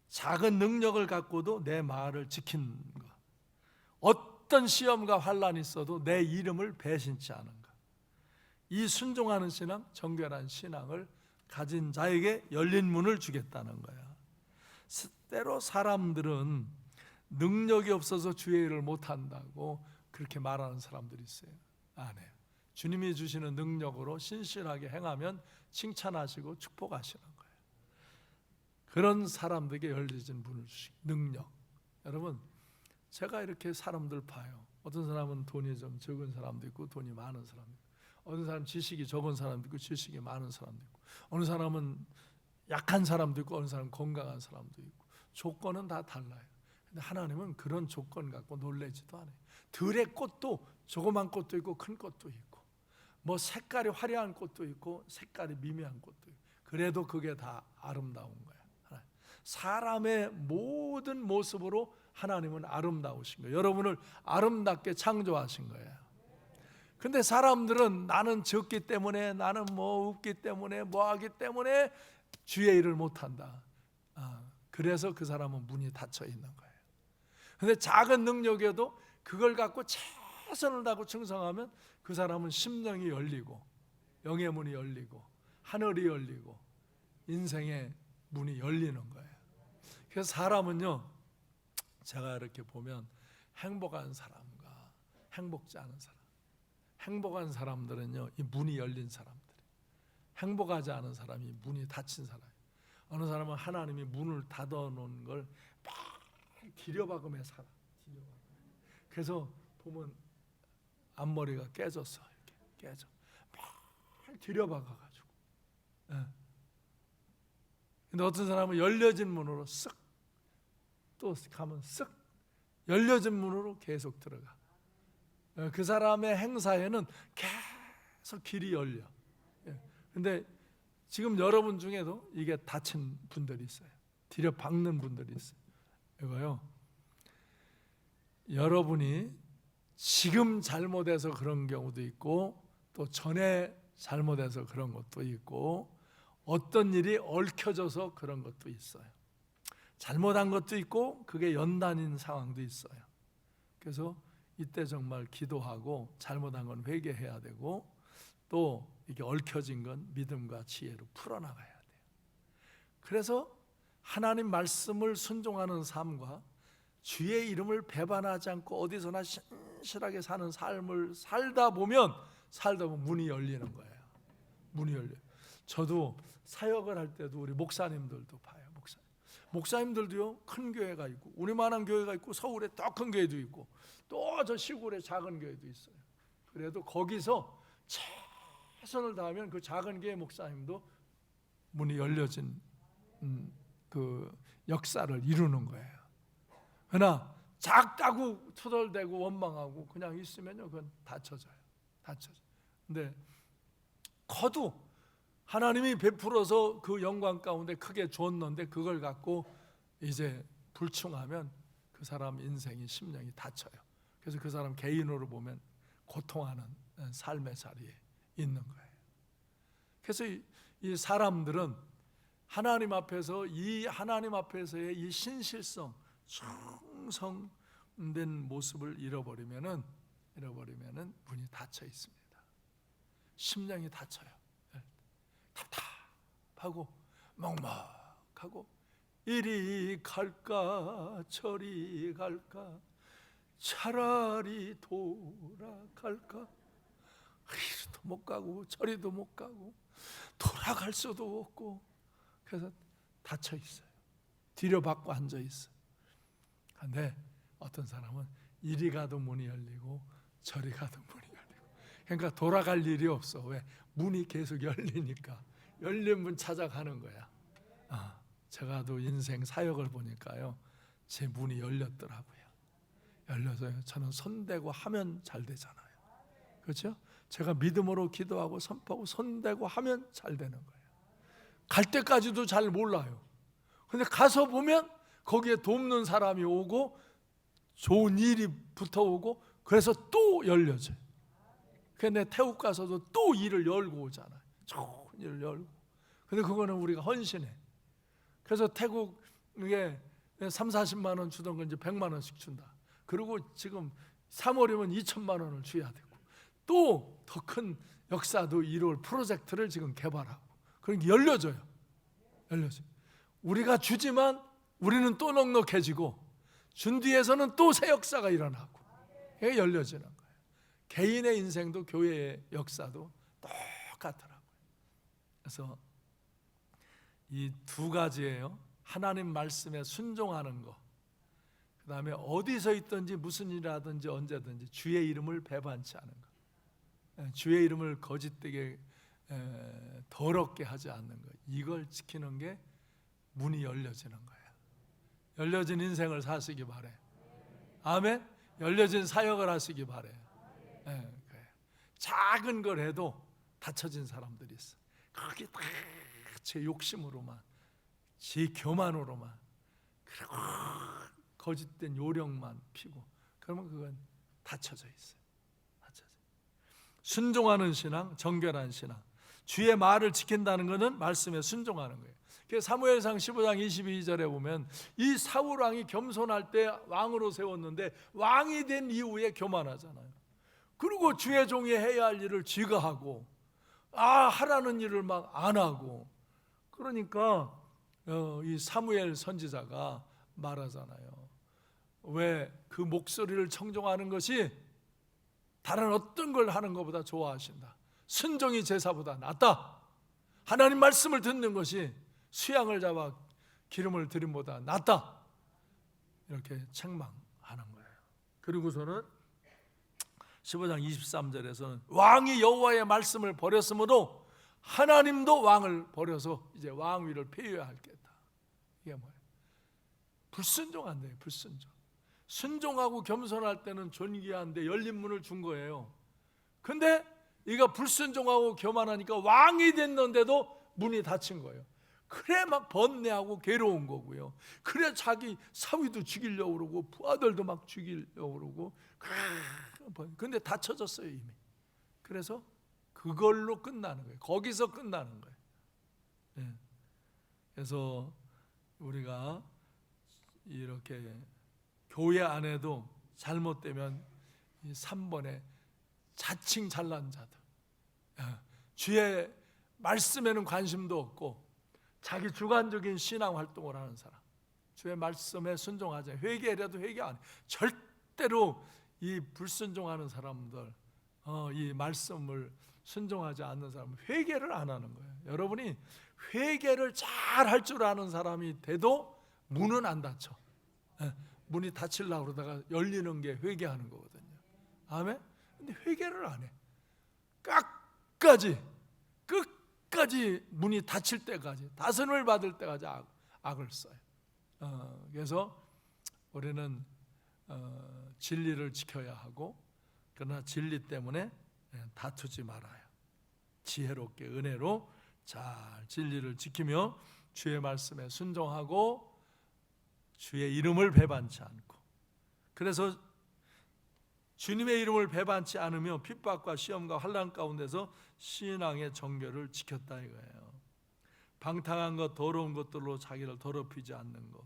작은 능력을 갖고도 내 말을 지키는 것, 어떤 시험과 환난이 있어도 내 이름을 배신치 않은 것, 이 순종하는 신앙, 정결한 신앙을 가진 자에게 열린 문을 주겠다는 거야. 때로 사람들은 능력이 없어서 주의 일을 못한다고 그렇게 말하는 사람들이 있어요. 아니에요. 주님이 주시는 능력으로 신실하게 행하면 칭찬하시고 축복하시는 거예요. 그런 사람들에게 열려진 문을 주시고, 능력. 여러분, 제가 이렇게 사람들 봐요. 어떤 사람은 돈이 좀 적은 사람도 있고 돈이 많은 사람도 있고, 어떤 사람은 지식이 적은 사람도 있고 지식이 많은 사람도 있고, 어느 사람은 약한 사람도 있고 어느 사람은 건강한 사람도 있고, 조건은 다 달라요. 근데 하나님은 그런 조건 갖고 놀라지도 않아요. 들의 꽃도 조그만 꽃도 있고 큰 꽃도 있고, 뭐 색깔이 화려한 꽃도 있고 색깔이 미미한 꽃도 있고, 그래도 그게 다 아름다운 거예요. 사람의 모든 모습으로 하나님은 아름다우신 거예요. 여러분을 아름답게 창조하신 거예요. 근데 사람들은 나는 적기 때문에, 나는 뭐 없기 때문에, 뭐 하기 때문에 주의 일을 못한다. 그래서 그 사람은 문이 닫혀 있는 거예요. 근데 작은 능력에도 그걸 갖고 최선을 다하고 충성하면 그 사람은 심령이 열리고 영의 문이 열리고 하늘이 열리고 인생의 문이 열리는 거예요. 그래서 사람은요, 제가 이렇게 보면 행복한 사람과 행복지 않은 사람, 행복한 사람들은요 이 문이 열린 사람들, 행복하지 않은 사람이 문이 닫힌 사람. 어느 사람은 하나님이 문을 닫아놓은 걸 막 들여박으며 살아. 그래서 보면 앞머리가 깨졌어. 이렇게 깨져. 막 들여박아가지고. 근데 어떤 사람은 열려진 문으로 쓱 또 가면 쓱 열려진 문으로 계속 들어가. 그 사람의 행사에는 계속 길이 열려. 근데 지금 여러분 중에도 이게 다친 분들이 있어요. 들여박는 분들이 있어요. 이거요, 여러분이 지금 잘못해서 그런 경우도 있고 또 전에 잘못해서 그런 것도 있고 어떤 일이 얽혀져서 그런 것도 있어요. 잘못한 것도 있고 그게 연단인 상황도 있어요. 그래서 이때 정말 기도하고 잘못한 건 회개해야 되고 또 이게 얽혀진 건 믿음과 지혜로 풀어나가야 돼요. 그래서 하나님 말씀을 순종하는 삶과 주의 이름을 배반하지 않고 어디서나 신실하게 사는 삶을 살다 보면 문이 열리는 거예요. 문이 열려요. 저도 사역을 할 때도 우리 목사님들도 봐요. 목사님들도요, 큰 교회가 있고 우리만한 교회가 있고 서울에 더 큰 교회도 있고 또 저 시골에 작은 교회도 있어요. 그래도 거기서 최선을 다하면 그 작은 교회 목사님도 문이 열려진 그 역사를 이루는 거예요. 그러나 작다고 투덜대고 원망하고 그냥 있으면요, 그건 닫혀져요. 근데 커도 하나님이 베풀어서 그 영광 가운데 크게 줬는데 그걸 갖고 이제 불충하면 그 사람 인생이 심령이 닫혀요. 그래서 그 사람 개인으로 보면 고통하는 삶의 자리에 있는 거예요. 그래서 이 사람들은 하나님 앞에서의 이 신실성, 충성된 모습을 잃어버리면은 문이 닫혀 있습니다. 심령이 다쳐요. 답답하고 먹먹하고 이리 갈까 저리 갈까 차라리 돌아갈까. 이리도 못 가고 저리도 못 가고 돌아갈 수도 없고, 그래서 닫혀 있어요. 뒤로 받고 앉아 있어요. 근데 어떤 사람은 이리 가도 문이 열리고 저리 가도 문이 열리고, 그러니까 돌아갈 일이 없어. 왜? 문이 계속 열리니까 열린 문 찾아가는 거야. 제가 또 인생 사역을 보니까요, 제 문이 열렸더라고요. 열려서요, 저는 손대고 하면 잘 되잖아요. 그렇죠? 제가 믿음으로 기도하고 선포하고 손대고 하면 잘 되는 거예요. 갈 때까지도 잘 몰라요. 근데 가서 보면 거기에 돕는 사람이 오고 좋은 일이 붙어오고, 그래서 또 열려져요. 근데 태국 가서도 또 일을 열고 오잖아요. 좋은 일을 열고. 근데 그거는 우리가 헌신해. 그래서 태국에 30-40만 원 주던 걸 이제 100만 원씩 준다. 그리고 지금 3월이면 2천만 원을 줘야 되고, 또 더 큰 역사도 이룰 프로젝트를 지금 개발하고, 그러니까 열려져요. 우리가 주지만 우리는 또 넉넉해지고, 준 뒤에서는 또 새 역사가 일어나고, 이게 열려지는 거예요. 개인의 인생도 교회의 역사도 똑같더라고요. 그래서 이 두 가지예요. 하나님 말씀에 순종하는 거, 그 다음에 어디서 있든지 무슨 일이라든지 언제든지 주의 이름을 배반치 않은 거, 주의 이름을 거짓되게 더럽게 하지 않는 거, 이걸 지키는 게 문이 열려지는 거예요. 열려진 인생을 사시기 바래요. 아멘. 열려진 사역을 하시기 바래요. 작은 걸 해도 닫혀진 사람들이 있어. 그게 다 제 욕심으로만, 제 교만으로만, 그리고 거짓된 요령만 피고, 그러면 그건 닫혀져 있어요. 순종하는 신앙, 정결한 신앙. 주의 말을 지킨다는 것은 말씀에 순종하는 거예요. 사무엘상 15장 22절에 보면 이 사울 왕이 겸손할 때 왕으로 세웠는데 왕이 된 이후에 교만하잖아요. 그리고 주의 종이 해야 할 일을 지가 하고, 하라는 일을 막 안 하고, 그러니까 이 사무엘 선지자가 말하잖아요. 왜 그 목소리를 청종하는 것이 다른 어떤 걸 하는 것보다 좋아하신다. 순종이 제사보다 낫다. 하나님 말씀을 듣는 것이 수양을 잡아 기름을 드림보다 낫다. 이렇게 책망하는 거예요. 그리고서는 15장 23절에서는 왕이 여호와의 말씀을 버렸으므로 하나님도 왕을 버려서 이제 왕위를 폐위해야 하겠다. 이게 뭐예요? 불순종한대요. 불순종. 순종하고 겸손할 때는 존귀한데 열린 문을 준 거예요. 근데 이가 불순종하고 교만하니까 왕이 됐는데도 문이 닫힌 거예요. 그래 막 번뇌하고 괴로운 거고요. 그래 자기 사위도 죽이려고 그러고 부하들도 막 죽이려고 그러고, 근데 닫혀졌어요 이미. 그래서 그걸로 끝나는 거예요. 거기서 끝나는 거예요. 그래서 우리가 이렇게 교회 안에도 잘못되면 이 3번에 자칭 잘난 자들, 주의 말씀에는 관심도 없고 자기 주관적인 신앙 활동을 하는 사람, 주의 말씀에 순종하지, 회개라도 회개 안 해. 절대로 이 불순종하는 사람들, 이 말씀을 순종하지 않는 사람은 회개를 안 하는 거예요. 여러분이 회개를 잘 할 줄 아는 사람이 돼도 문은 안 닫혀. 문이 닫히려고 그러다가 열리는 게 회개하는 거거든요. 아멘? 근데 회개를 안 해. 끝까지 문이 닫힐 때까지, 다스림을 받을 때까지 악을 써요. 그래서 우리는 진리를 지켜야 하고, 그러나 진리 때문에 다투지 말아요. 지혜롭게 은혜로 잘 진리를 지키며 주의 말씀에 순종하고 주의 이름을 배반치 않고, 그래서 주님의 이름을 배반치 않으며 핍박과 시험과 환난 가운데서 신앙의 정결을 지켰다 이거예요. 방탕한 것, 더러운 것들로 자기를 더럽히지 않는 것,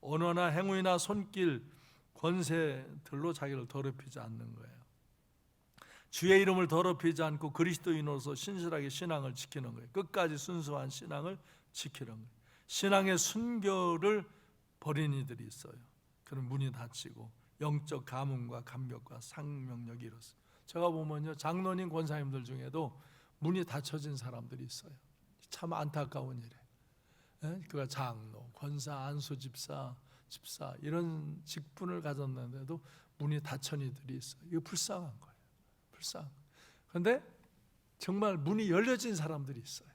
언어나 행위나 손길, 권세들로 자기를 더럽히지 않는 거예요. 주의 이름을 더럽히지 않고 그리스도인으로서 신실하게 신앙을 지키는 거예요. 끝까지 순수한 신앙을 지키는 거예요. 신앙의 순결을 버린 이들이 있어요. 그런 문이 닫히고 영적 가문과 감격과 상명력이 이렇습니다. 제가 보면요, 장로님 권사님들 중에도 문이 닫혀진 사람들이 있어요. 참 안타까운 일이에요. 그가 장로, 권사, 안수 집사 이런 직분을 가졌는데도 문이 닫힌 이들이 있어요. 이거 불쌍한 거예요. 그런데 정말 문이 열려진 사람들이 있어요.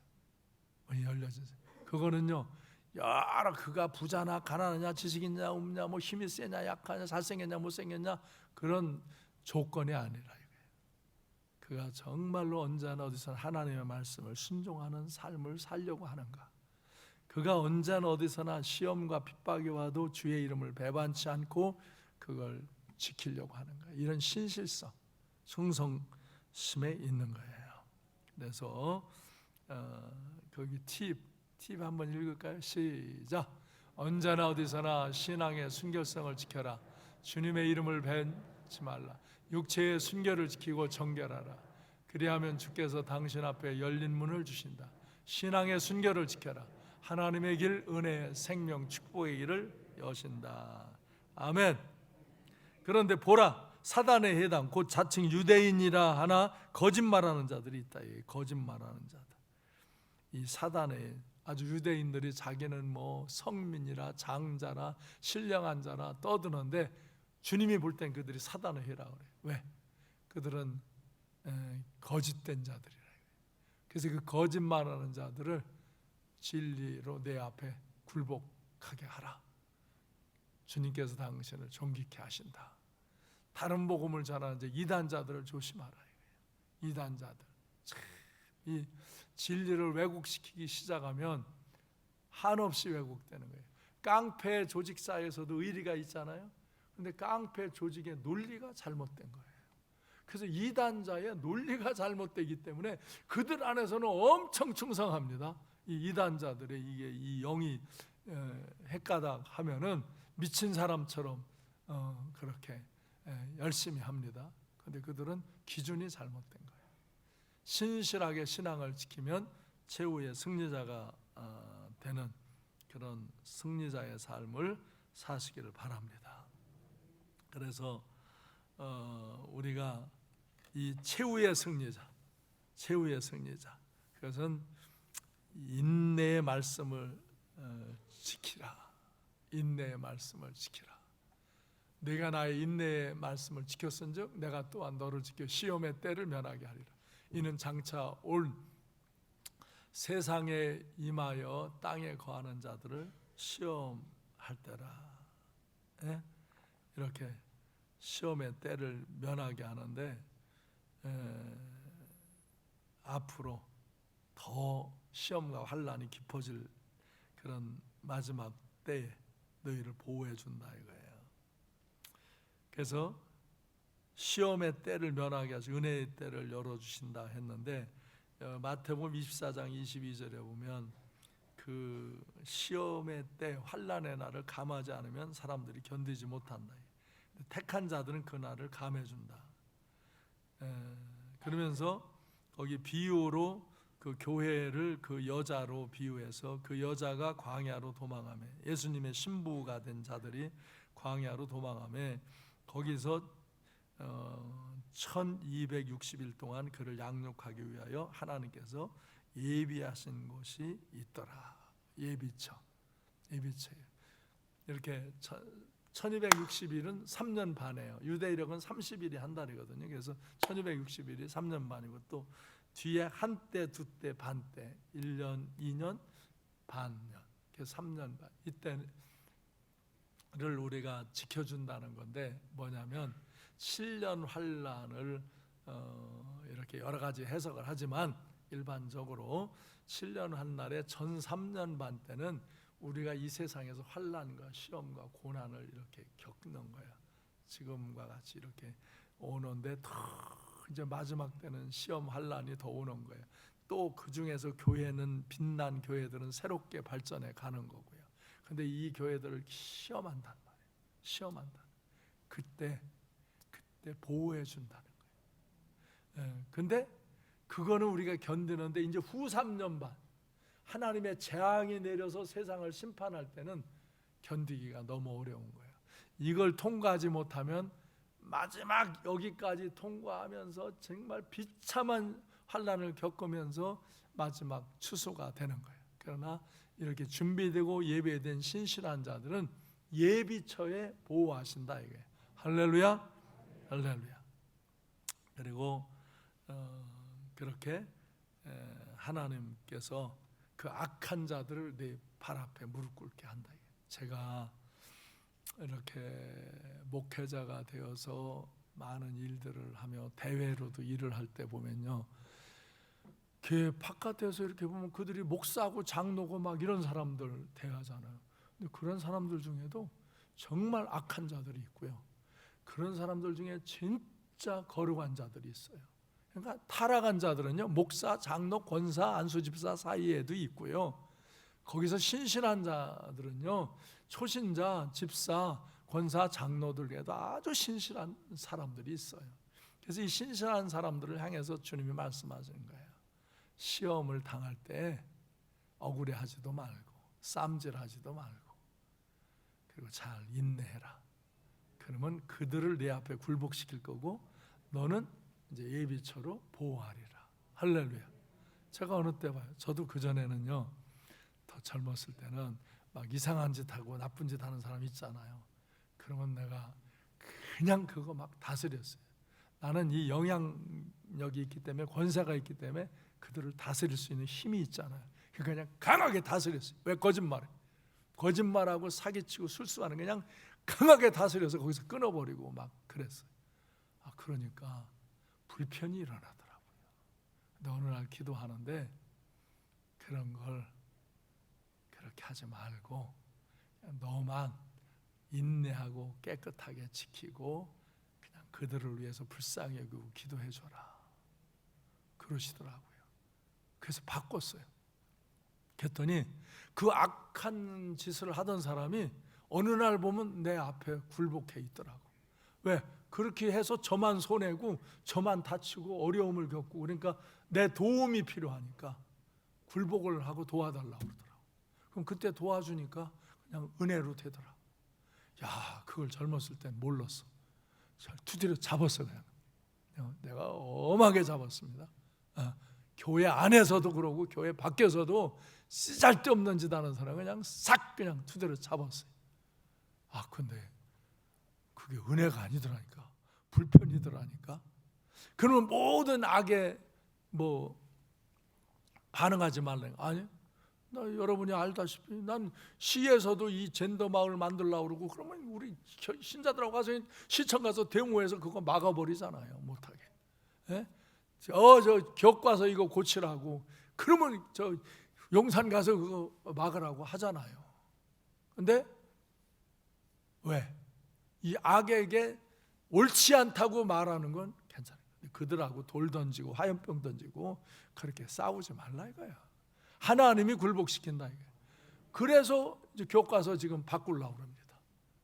문이 열려진 사람. 그거는요, 여러 그가 부자나 가난하냐, 지식있냐, 없냐, 뭐 힘이 세냐, 약하냐, 잘생겼냐, 못생겼냐 그런 조건이 아니라 이거예요. 그가 정말로 언제나 어디서나 하나님의 말씀을 순종하는 삶을 살려고 하는가. 그가 언제나 어디서나 시험과 핍박이 와도 주의 이름을 배반치 않고 그걸 지키려고 하는가. 이런 신실성, 충성심에 있는 거예요. 그래서 거기 팁 한번 읽을까요? 시작. 언제나 어디서나 신앙의 순결성을 지켜라. 주님의 이름을 벤치 말라. 육체의 순결을 지키고 정결하라. 그리하면 주께서 당신 앞에 열린 문을 주신다. 신앙의 순결을 지켜라. 하나님의 길, 은혜, 생명, 축복의 길을 여신다. 아멘. 그런데 보라, 사단의 해당 곧 자칭 유대인이라 하나 거짓말하는 자들이 있다. 거짓말하는 자들. 이 사단의 아주 유대인들이 자기는 뭐 성민이라 장자라 신령한 자라 떠드는데 주님이 볼 땐 그들이 사단의 해라 그래요. 왜? 그들은 거짓된 자들이라. 그래서 그 거짓말하는 자들을 진리로 내 앞에 굴복하게 하라. 주님께서 당신을 존귀케 하신다. 다른 복음을 전하는 이제 이단자들을 조심하라. 이단자들. 이 진리를 왜곡시키기 시작하면 한없이 왜곡되는 거예요. 깡패 조직 사이에서도 의리가 있잖아요. 그런데 깡패 조직의 논리가 잘못된 거예요. 그래서 이단자의 논리가 잘못되기 때문에 그들 안에서는 엄청 충성합니다. 이 이단자들의 이게 이 영이 헷가닥 하면은 미친 사람처럼 그렇게 열심히 합니다. 그런데 그들은 기준이 잘못된 거예요. 신실하게 신앙을 지키면 최후의 승리자가 되는 그런 승리자의 삶을 사시기를 바랍니다. 그래서 우리가 이 최후의 승리자, 그것은 인내의 말씀을 지키라. 인내의 말씀을 지키라. 내가 나의 인내의 말씀을 지켰은즉 내가 또한 너를 지켜 시험의 때를 면하게 하리라. 이는 장차 올 세상에 임하여 땅에 거하는 자들을 시험할 때라. 이렇게 시험의 때를 면하게 하는데 앞으로 더 시험과 환난이 깊어질 그런 마지막 때에 너희를 보호해 준다 이거예요. 그래서 시험의 때를 면하게 하시고 은혜의 때를 열어주신다 했는데 마태복음 24장 22절에 보면 그 시험의 때 환난의 날을 감하지 않으면 사람들이 견디지 못한다. 택한 자들은 그 날을 감해준다. 그러면서 거기 비유로 그 교회를 그 여자로 비유해서 그 여자가 광야로 도망하며 예수님의 신부가 된 자들이 광야로 도망하며 거기서 1260일 동안 그를 양육하기 위하여 하나님께서 예비하신 곳이 있더라. 예비처예요. 이렇게 1260일은 3년 반이에요. 유대력은 30일이 한 달이거든요. 그래서 1260일이 3년 반이고 또 뒤에 한때, 두때, 반때, 1년, 2년, 반년, 그래서 3년 반. 이때를 우리가 지켜준다는 건데 뭐냐면 7년 환란을 이렇게 여러 가지 해석을 하지만 일반적으로 7년 환란의 전 3년 반 때는 우리가 이 세상에서 환란과 시험과 고난을 이렇게 겪는 거야. 지금과 같이 이렇게 오는데 더 이제 마지막 때는 시험 환란이 더 오는 거예요. 또 그 중에서 교회는 빛난 교회들은 새롭게 발전해 가는 거고요. 근데 이 교회들을 시험한단 말이에요. 시험한다. 그때 보호해 준다는 근데 그거는 우리가 견디는데 이제 후 3년반 하나님의 재앙이 내려서 세상을 심판할 때는 견디기가 너무 어려운 거예요. 이걸 통과하지 못하면 마지막 여기까지 통과하면서 정말 비참한 환난을 겪으면서 마지막 추수가 되는 거예요. 그러나 이렇게 준비되고 예배된 신실한 자들은 예비처에 보호하신다 이게. 할렐루야, 할렐루야. 그리고 그렇게 하나님께서 그 악한 자들을 내 발 앞에 무릎 꿇게 한다. 제가 이렇게 목회자가 되어서 많은 일들을 하며 대회로도 일을 할 때 보면요, 교회 바깥에서 이렇게 보면 그들이 목사고 장로고 막 이런 사람들 대하잖아요. 근데 그런 사람들 중에도 정말 악한 자들이 있고요, 그런 사람들 중에 진짜 거룩한 자들이 있어요. 그러니까 타락한 자들은요, 목사, 장로, 권사, 안수집사 사이에도 있고요, 거기서 신실한 자들은요, 초신자, 집사, 권사, 장로들에도 아주 신실한 사람들이 있어요. 그래서 이 신실한 사람들을 향해서 주님이 말씀하시는 거예요. 시험을 당할 때 억울해하지도 말고 쌈질하지도 말고 그리고 잘 인내해라. 그러면 그들을 내 앞에 굴복시킬 거고 너는 이제 예비처로 보호하리라. 할렐루야. 제가 어느 때 봐요. 저도 그전에는요, 더 젊었을 때는 막 이상한 짓 하고 나쁜 짓 하는 사람 있잖아요. 그러면 내가 그냥 그거 막 다스렸어요. 나는 이 영향력이 있기 때문에, 권세가 있기 때문에 그들을 다스릴 수 있는 힘이 있잖아요. 그냥 강하게 다스렸어요. 왜? 거짓말하고 사기치고 술수하는 그냥 강하게 다스려서 거기서 끊어버리고 막 그랬어요. 그러니까 불편이 일어나더라고요. 근데 어느 날 기도하는데 그런 걸 그렇게 하지 말고 너만 인내하고 깨끗하게 지키고 그냥 그들을 위해서 불쌍히 여기고 기도해 줘라 그러시더라고요. 그래서 바꿨어요. 그랬더니 그 악한 짓을 하던 사람이 어느 날 보면 내 앞에 굴복해 있더라고. 왜? 그렇게 해서 저만 손해고 저만 다치고 어려움을 겪고, 그러니까 내 도움이 필요하니까 굴복을 하고 도와달라고 그러더라고. 그럼 그때 도와주니까 그냥 은혜로 되더라. 야, 그걸 젊었을 땐 몰랐어. 두드려 잡았어. 그냥 내가 엄하게 잡았습니다. 교회 안에서도 그러고 교회 밖에서도 쓰잘데없는 짓 하는 사람 그냥 싹 그냥 두드려 잡았어요. 근데 그게 은혜가 아니더라니까. 불편이더라니까. 그러면 모든 악에 반응하지 말래. 아니, 나 여러분이 알다시피 난 시에서도 이 젠더 마을 만들려고 그러고, 그러면 우리 신자들하고 가서 시청 가서 데모해서 그거 막아버리잖아요. 못하게. 예? 저 교과서 이거 고치라고 그러면 저 용산 가서 그거 막으라고 하잖아요. 근데 왜? 이 악에게 옳지 않다고 말하는 건 괜찮아요. 그들하고 돌 던지고 화염병 던지고 그렇게 싸우지 말라 이거야. 하나님이 굴복시킨다 이거야. 그래서 이제 교과서 지금 바꾸려고 합니다.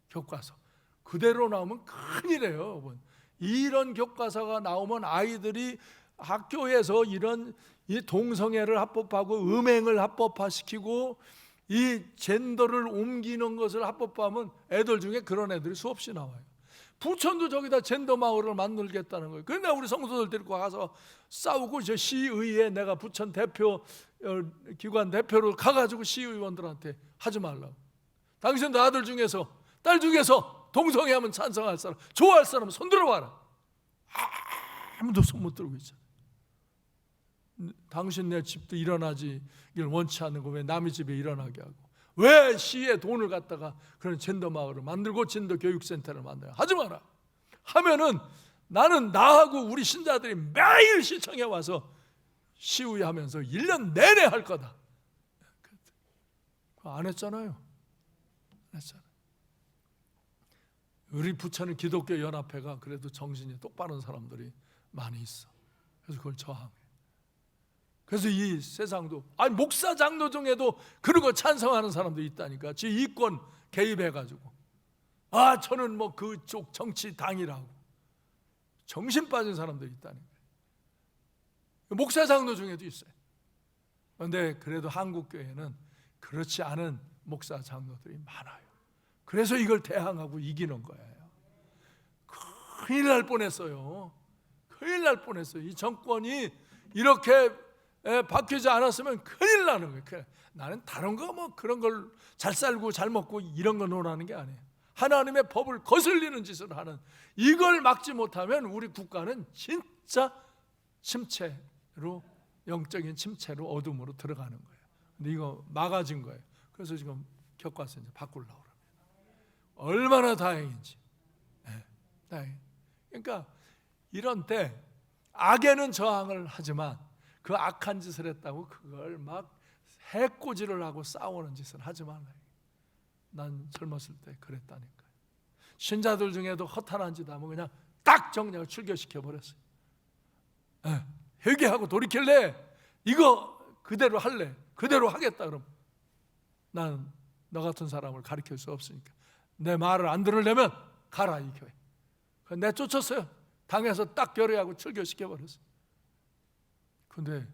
교과서 그대로 나오면 큰일이에요. 이런 교과서가 나오면 아이들이 학교에서 이런 이 동성애를 합법화하고 음행을 합법화시키고 이 젠더를 옮기는 것을 합법화하면 애들 중에 그런 애들이 수없이 나와요. 부천도 저기다 젠더 마을을 만들겠다는 거예요. 그런데 우리 성도들 데리고 가서 싸우고, 저 시의회 내가 부천 대표 기관 대표로 가가지고 시의원들한테 하지 말라고. 당신들 아들 중에서 딸 중에서 동성애하면 찬성할 사람, 좋아할 사람 손 들어봐라. 아무도 손 못 들고 있잖아. 당신 내 집도 일어나지 이걸 원치 않는 거 왜 남의 집에 일어나게 하고, 왜 시에 돈을 갖다가 그런 젠더 마을을 만들고 젠더 교육센터를 만들어 하지 마라 하면은 나는 나하고 우리 신자들이 매일 시청에 와서 시위하면서 1년 내내 할 거다. 안 했잖아요. 안 했잖아요. 우리 부천은 기독교 연합회가 그래도 정신이 똑바른 사람들이 많이 있어. 그래서 그걸 저항해. 그래서 이 세상도, 목사 장로 중에도 그런 거 찬성하는 사람도 있다니까. 지 이권 개입해가지고 저는 그쪽 정치 당이라고 정신 빠진 사람들이 있다니까. 목사 장로 중에도 있어요. 그런데 그래도 한국 교회는 그렇지 않은 목사 장로들이 많아요. 그래서 이걸 대항하고 이기는 거예요. 큰일 날 뻔했어요. 큰일 날 뻔했어요. 이 정권이 이렇게 바뀌지 않았으면 큰일 나는 거예요. 나는 다른 거 뭐 그런 걸 잘 살고 잘 먹고 이런 거 논하는 게 아니에요. 하나님의 법을 거슬리는 짓을 하는, 이걸 막지 못하면 우리 국가는 진짜 침체로, 영적인 침체로, 어둠으로 들어가는 거예요. 근데 이거 막아진 거예요. 그래서 지금 교과서 이제 바꾸려고 합니다. 얼마나 다행인지. 다행. 그러니까 이런 때 악에는 저항을 하지만 그 악한 짓을 했다고 그걸 막 해코지를 하고 싸우는 짓을 하지 말아요. 난 젊었을 때 그랬다니까요. 신자들 중에도 허탄한 짓 하면 그냥 딱 정리하고 출교시켜 버렸어요. 회개하고 돌이킬래? 이거 그대로 할래? 그대로 하겠다. 그럼 난 너 같은 사람을 가르칠 수 없으니까 내 말을 안 들으려면 가라, 이 교회. 내쫓았어요. 당에서 딱 결의하고 출교시켜 버렸어요. 근데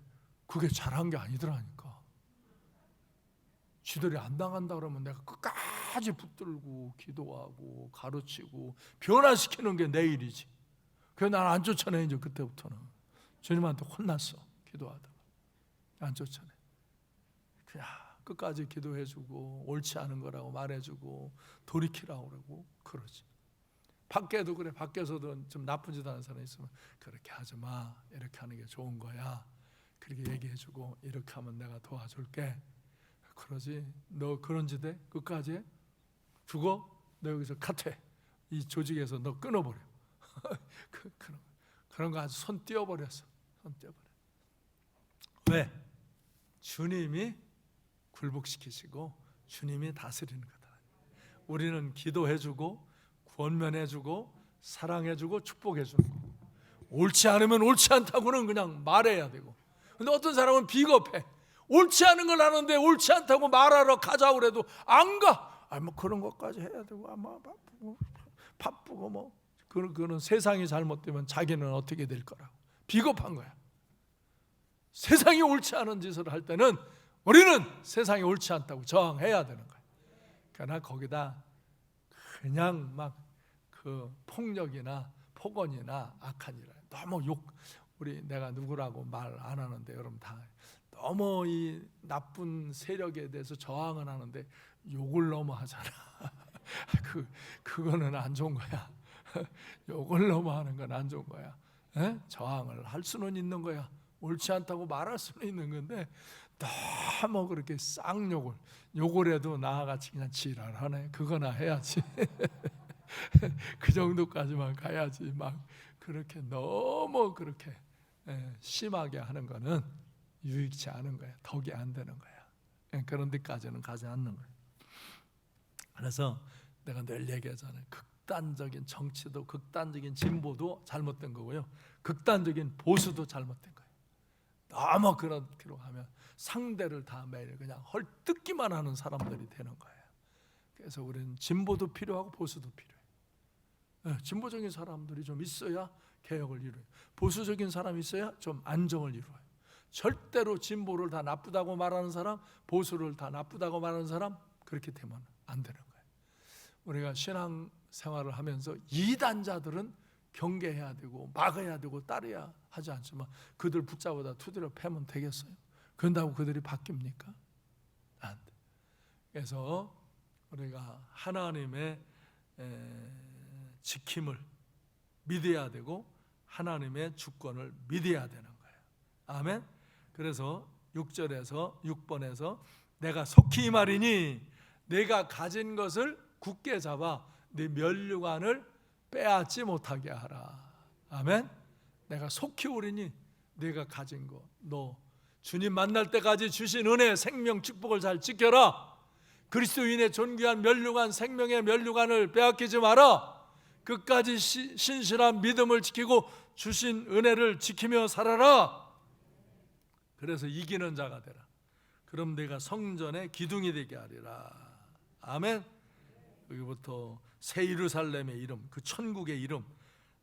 그게 잘한 게 아니더라니까. 지들이 안 당한다 그러면 내가 끝까지 붙들고 기도하고 가르치고 변화시키는 게 내 일이지. 그래서 난 안 쫓아내. 이제 그때부터는 주님한테 혼났어. 기도하다가 안 쫓아내. 그냥 끝까지 기도해주고 옳지 않은 거라고 말해주고 돌이키라고 그러고 그러지. 밖에도 그래. 밖에서도 좀 나쁜 짓 하는 사람이 있으면 그렇게 하지 마, 이렇게 하는 게 좋은 거야, 그렇게 얘기해주고 이렇게 하면 내가 도와줄게. 그러지. 너 그런 짓 해? 끝까지 해? 죽어? 너 여기서 카퇴. 이 조직에서 너 끊어버려. 그런 거 아주 손 띄어버렸어. 손 띄어버려. 왜? 주님이 굴복시키시고 주님이 다스리는 거다. 우리는 기도해주고 권면해주고 사랑해주고 축복해주는 거. 옳지 않으면 옳지 않다고는 그냥 말해야 되고. 근데 어떤 사람은 비겁해. 옳지 않은 걸 하는데 옳지 않다고 말하러 가자고 그래도 안 가. 뭐 그런 것까지 해야 되고, 아마 바쁘고 뭐 그거는 세상이 잘못되면 자기는 어떻게 될 거라고. 비겁한 거야. 세상이 옳지 않은 짓을 할 때는 우리는 세상이 옳지 않다고 저항해야 되는 거야. 그러나 거기다 그냥 막 그 폭력이나 폭언이나 악한 일, 너무 우리 내가 누구라고 말 안 하는데 여러분 다 너무 이 나쁜 세력에 대해서 저항을 하는데 욕을 너무 하잖아. 그거는 안 좋은 거야. 욕을 너무 하는 건 안 좋은 거야. 저항을 할 수는 있는 거야. 옳지 않다고 말할 수는 있는 건데 너무 그렇게 욕을 해도 나같이 그냥 지랄하네. 그거나 해야지. 그 정도까지만 가야지. 막 그렇게 너무 그렇게 심하게 하는 거는 유익치 않은 거야. 덕이 안 되는 거야. 그런 데까지는 가지 않는 거야. 그래서 내가 늘 얘기하잖아요. 극단적인 정치도 극단적인 진보도 잘못된 거고요. 극단적인 보수도 잘못된 거예요. 너무 그렇게로 하면 상대를 다 매일 그냥 헐뜯기만 하는 사람들이 되는 거예요. 그래서 우리는 진보도 필요하고 보수도 필요해요. 진보적인 사람들이 좀 있어야 개혁을 이루어요. 보수적인 사람이 있어야 좀 안정을 이루어요. 절대로 진보를 다 나쁘다고 말하는 사람, 보수를 다 나쁘다고 말하는 사람, 그렇게 되면 안 되는 거예요. 우리가 신앙 생활을 하면서 이단자들은 경계해야 되고 막아야 되고 따라야 하지 않지만 그들 붙잡아다 두드려 패면 되겠어요? 그런다고 그들이 바뀝니까? 안 돼. 그래서 우리가 하나님의 지킴을 믿어야 되고 하나님의 주권을 믿어야 되는 거예요. 아멘. 그래서 6절에서 6번에서 내가 속히 이 말이니 내가 가진 것을 굳게 잡아 네 면류관을 빼앗지 못하게 하라. 아멘. 내가 속히 오리니 내가 가진 거, 너 주님 만날 때까지 주신 은혜, 생명, 축복을 잘 지켜라. 그리스도인의 존귀한 면류관, 생명의 면류관을 빼앗기지 마라. 끝까지 신실한 믿음을 지키고 주신 은혜를 지키며 살아라. 그래서 이기는 자가 되라. 그럼 내가 성전의 기둥이 되게 하리라. 아멘. 여기부터 새 예루살렘의 이름, 그 천국의 이름,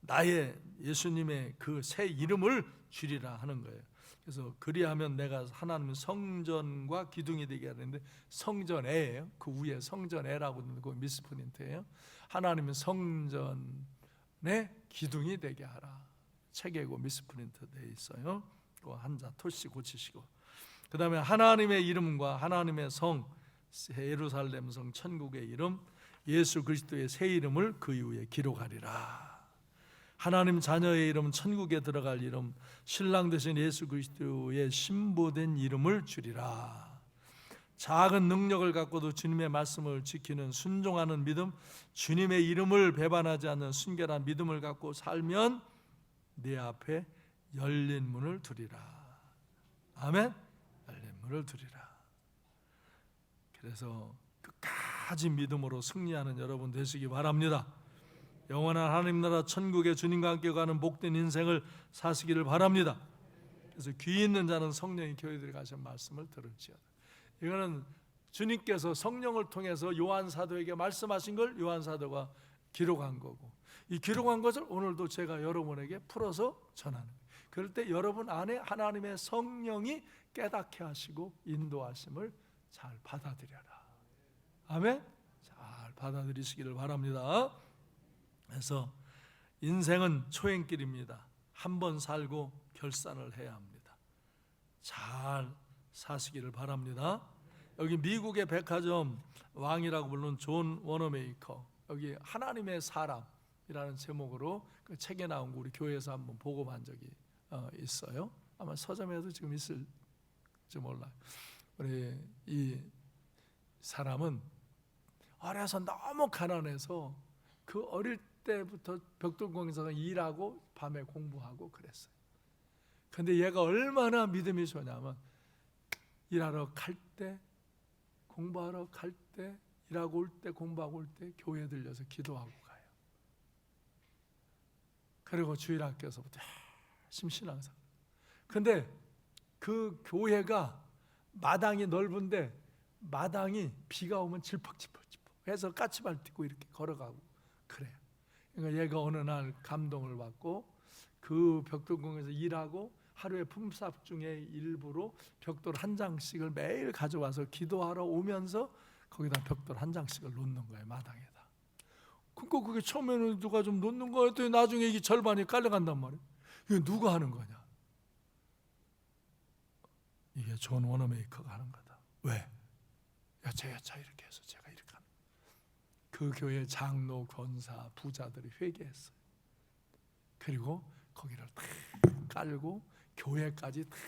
나의 예수님의 그 새 이름을 주리라 하는 거예요. 그래서 그리하면 내가 하나님은 성전과 기둥이 되게 하는데 성전에예요. 그 위에 성전에라고 있는 거 미스프린트예요. 하나님은 성전의 기둥이 되게 하라. 책에고 미스프린트 돼 있어요. 그 한자 토시 고치시고. 그 다음에 하나님의 이름과 하나님의 성, 예루살렘 성, 천국의 이름, 예수 그리스도의 새 이름을 그 이후에 기록하리라. 하나님 자녀의 이름, 천국에 들어갈 이름, 신랑 되신 예수 그리스도의 신부된 이름을 주리라. 작은 능력을 갖고도 주님의 말씀을 지키는 순종하는 믿음, 주님의 이름을 배반하지 않는 순결한 믿음을 갖고 살면 네 앞에 열린 문을 두리라. 아멘. 열린 문을 두리라. 그래서 끝까지 믿음으로 승리하는 여러분 되시기 바랍니다. 영원한 하나님 나라 천국의 주님과 함께 가는 복된 인생을 사시기를 바랍니다. 그래서 귀 있는 자는 성령이 교회 들어가신 말씀을 들을지어다. 이거는 주님께서 성령을 통해서 요한 사도에게 말씀하신 걸 요한 사도가 기록한 거고, 이 기록한 것을 오늘도 제가 여러분에게 풀어서 전하는 거예요. 그럴 때 여러분 안에 하나님의 성령이 깨닫게 하시고 인도하심을 잘 받아들여라. 아멘. 잘 받아들이시기를 바랍니다. 그래서 인생은 초행길입니다. 한 번 살고 결산을 해야 합니다. 잘 사시기를 바랍니다. 여기 미국의 백화점 왕이라고 부르는 존 워너메이커, 여기 하나님의 사람이라는 제목으로 그 책에 나온 거 우리 교회에서 한번 보고한 적이 있어요. 아마 서점에도 지금 있을지 몰라요. 우리 이 사람은 어려서 너무 가난해서 그 어릴 때부터 벽돌공에서 일하고 밤에 공부하고 그랬어요. 근데 얘가 얼마나 믿음이 좋냐면 일하러 갈 때, 공부하러 갈 때, 일하고 올 때, 공부하고 올 때 교회 들려서 기도하고 가요. 그리고 주일학교에서부터 열심히 신앙생활. 근데 그 교회가 마당이 넓은데 마당이 비가 오면 질퍽질퍽 해서 까치발 딛고 이렇게 걸어가고 그래요. 그러니까 얘가 어느 날 감동을 받고 그 벽돌공에서 일하고 하루에 품삯 중에 일부로 벽돌 한 장씩을 매일 가져와서 기도하러 오면서 거기다 벽돌 한 장씩을 놓는 거예요, 마당에다. 그러니까 그게 처음에는 누가 좀 놓는 거였더니 나중에 이게 절반이 깔려간단 말이에요. 이게 누가 하는 거냐? 이게 존 워너메이커가 하는 거다. 왜? 여차 이렇게 해서 제가 이렇게 하는 거예요. 그 교회 장로, 권사, 부자들이 회개했어요. 그리고 거기를 탁 깔고 교회까지 탁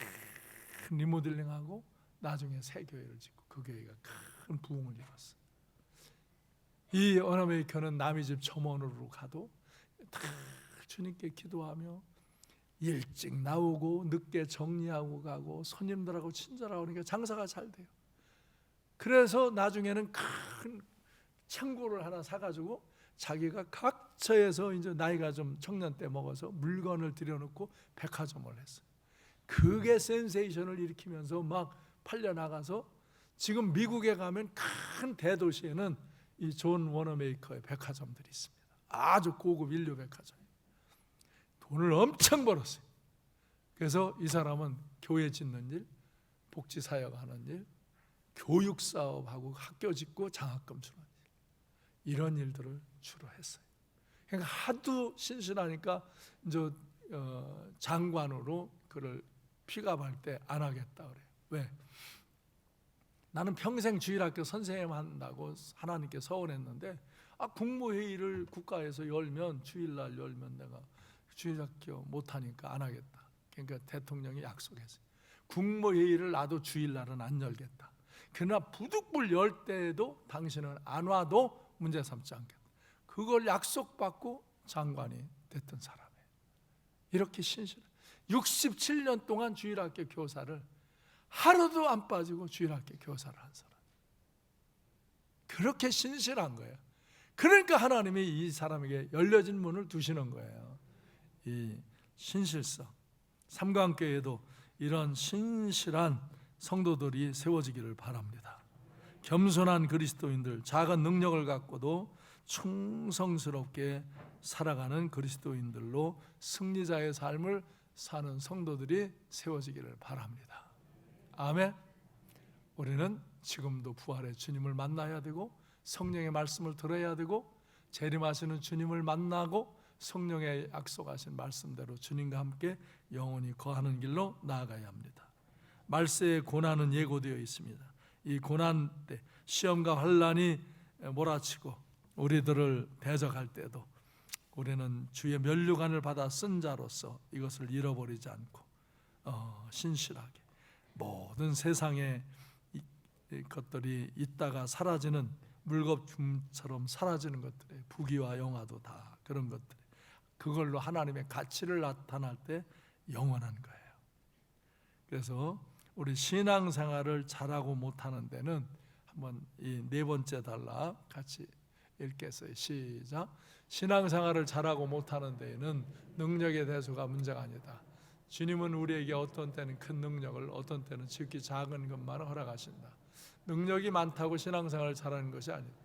리모델링하고 나중에 새 교회를 짓고 그 교회가 큰 부흥을 이뤘어요. 이 워너메이커는 남의 집 점원으로 가도 탁 주님께 기도하며 일찍 나오고 늦게 정리하고 가고 손님들하고 친절하고 그러니까 장사가 잘 돼요. 그래서 나중에는 큰 창고를 하나 사가지고 자기가 각처에서 이제 나이가 좀 청년 때 먹어서 물건을 들여놓고 백화점을 했어요. 그게 센세이션을 일으키면서 막 팔려나가서 지금 미국에 가면 큰 대도시에는 이 존 워너메이커의 백화점들이 있습니다. 아주 고급 인류 백화점이에요. 돈을 엄청 벌었어요. 그래서 이 사람은 교회 짓는 일, 복지사역하는 일, 교육사업하고 학교 짓고 장학금 주는 일, 이런 일들을 주로 했어요. 그러니까 하도 신실하니까 이제 장관으로 그를 픽업할 때 안 하겠다 그래요. 왜? 나는 평생 주일학교 선생님 한다고 하나님께 서원했는데 국무회의를 국가에서 열면 주일날 열면 내가 주일학교 못하니까 안 하겠다. 그러니까 대통령이 약속했어요. 국무회의를 나도 주일날은 안 열겠다. 그러나 부득불 열 때에도 당신은 안 와도 문제 삼지 않겠다. 그걸 약속받고 장관이 됐던 사람이에요. 이렇게 신실해. 67년 동안 주일학교 교사를 하루도 안 빠지고 주일학교 교사를 한 사람. 그렇게 신실한 거예요. 그러니까 하나님이 이 사람에게 열려진 문을 두시는 거예요. 이 신실성. 삼강교회에도 이런 신실한 성도들이 세워지기를 바랍니다. 겸손한 그리스도인들, 작은 능력을 갖고도 충성스럽게 살아가는 그리스도인들로 승리자의 삶을 사는 성도들이 세워지기를 바랍니다. 아멘. 우리는 지금도 부활의 주님을 만나야 되고 성령의 말씀을 들어야 되고 재림하시는 주님을 만나고 성령의 약속하신 말씀대로 주님과 함께 영원히 거하는 길로 나아가야 합니다. 말세의 고난은 예고되어 있습니다. 이 고난 때 시험과 환난이 몰아치고 우리들을 대적할 때도 우리는 주의 면류관을 받아 쓴 자로서 이것을 잃어버리지 않고 신실하게 모든 세상의 것들이 있다가 사라지는 물거품처럼 사라지는 것들의 부귀와 영화도 다 그런 것들, 그걸로 하나님의 가치를 나타날 때 영원한 거예요. 그래서 우리 신앙생활을 잘하고 못하는 데는 한번 이 네 번째 단락 같이 읽겠어요. 시작. 신앙생활을 잘하고 못하는 데에는 능력의 대수가 문제가 아니다. 주님은 우리에게 어떤 때는 큰 능력을, 어떤 때는 지극히 작은 것만 허락하신다. 능력이 많다고 신앙생활을 잘하는 것이 아니다.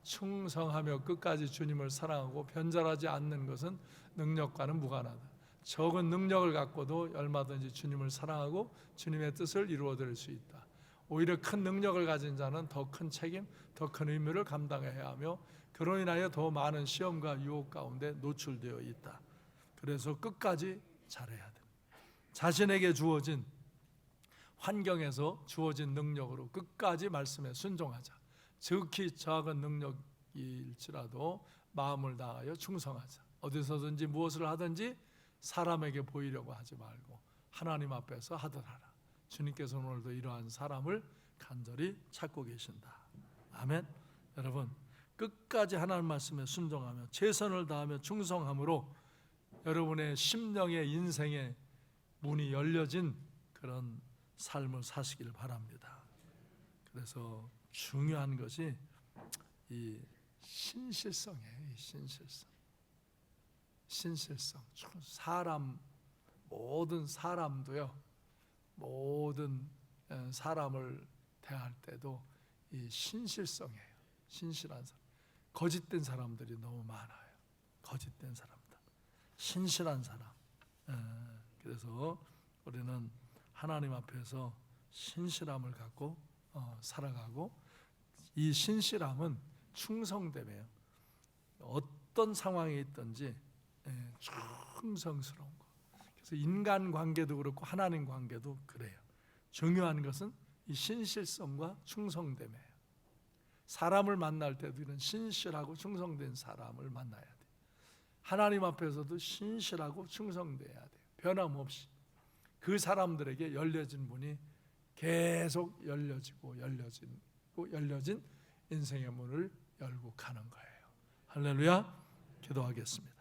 충성하며 끝까지 주님을 사랑하고 변절하지 않는 것은 능력과는 무관하다. 적은 능력을 갖고도 얼마든지 주님을 사랑하고 주님의 뜻을 이루어드릴 수 있다. 오히려 큰 능력을 가진 자는 더 큰 책임, 더 큰 의무를 감당해야 하며 그로 인하여 더 많은 시험과 유혹 가운데 노출되어 있다. 그래서 끝까지 잘해야 돼. 자신에게 주어진 환경에서 주어진 능력으로 끝까지 말씀에 순종하자. 지극히 작은 능력일지라도 마음을 다하여 충성하자. 어디서든지 무엇을 하든지 사람에게 보이려고 하지 말고 하나님 앞에서 하더라라. 주님께서 오늘도 이러한 사람을 간절히 찾고 계신다. 아멘. 여러분, 끝까지 하나님 말씀에 순종하며 최선을 다하며 충성함으로 여러분의 심령의 인생의 문이 열려진 그런 삶을 사시길 바랍니다. 그래서 중요한 것이 이 신실성이에요. 이 신실성. 사람, 모든 사람도요, 모든 사람을 대할 때도 이 신실성이에요. 신실한 사람. 거짓된 사람들이 너무 많아요. 거짓된 사람들. 신실한 사람. 그래서 우리는 하나님 앞에서 신실함을 갖고 살아가고, 이 신실함은 충성됨이에요. 어떤 상황에 있든지 충성스러운 거. 그래서 인간 관계도 그렇고 하나님 관계도 그래요. 중요한 것은 이 신실성과 충성됨이에요. 사람을 만날 때도 이런 신실하고 충성된 사람을 만나야 돼요. 하나님 앞에서도 신실하고 충성돼야 돼요. 변함없이 그 사람들에게 열려진 문이 계속 열려지고 열려진 인생의 문을 열고 가는 거예요. 할렐루야. 기도하겠습니다.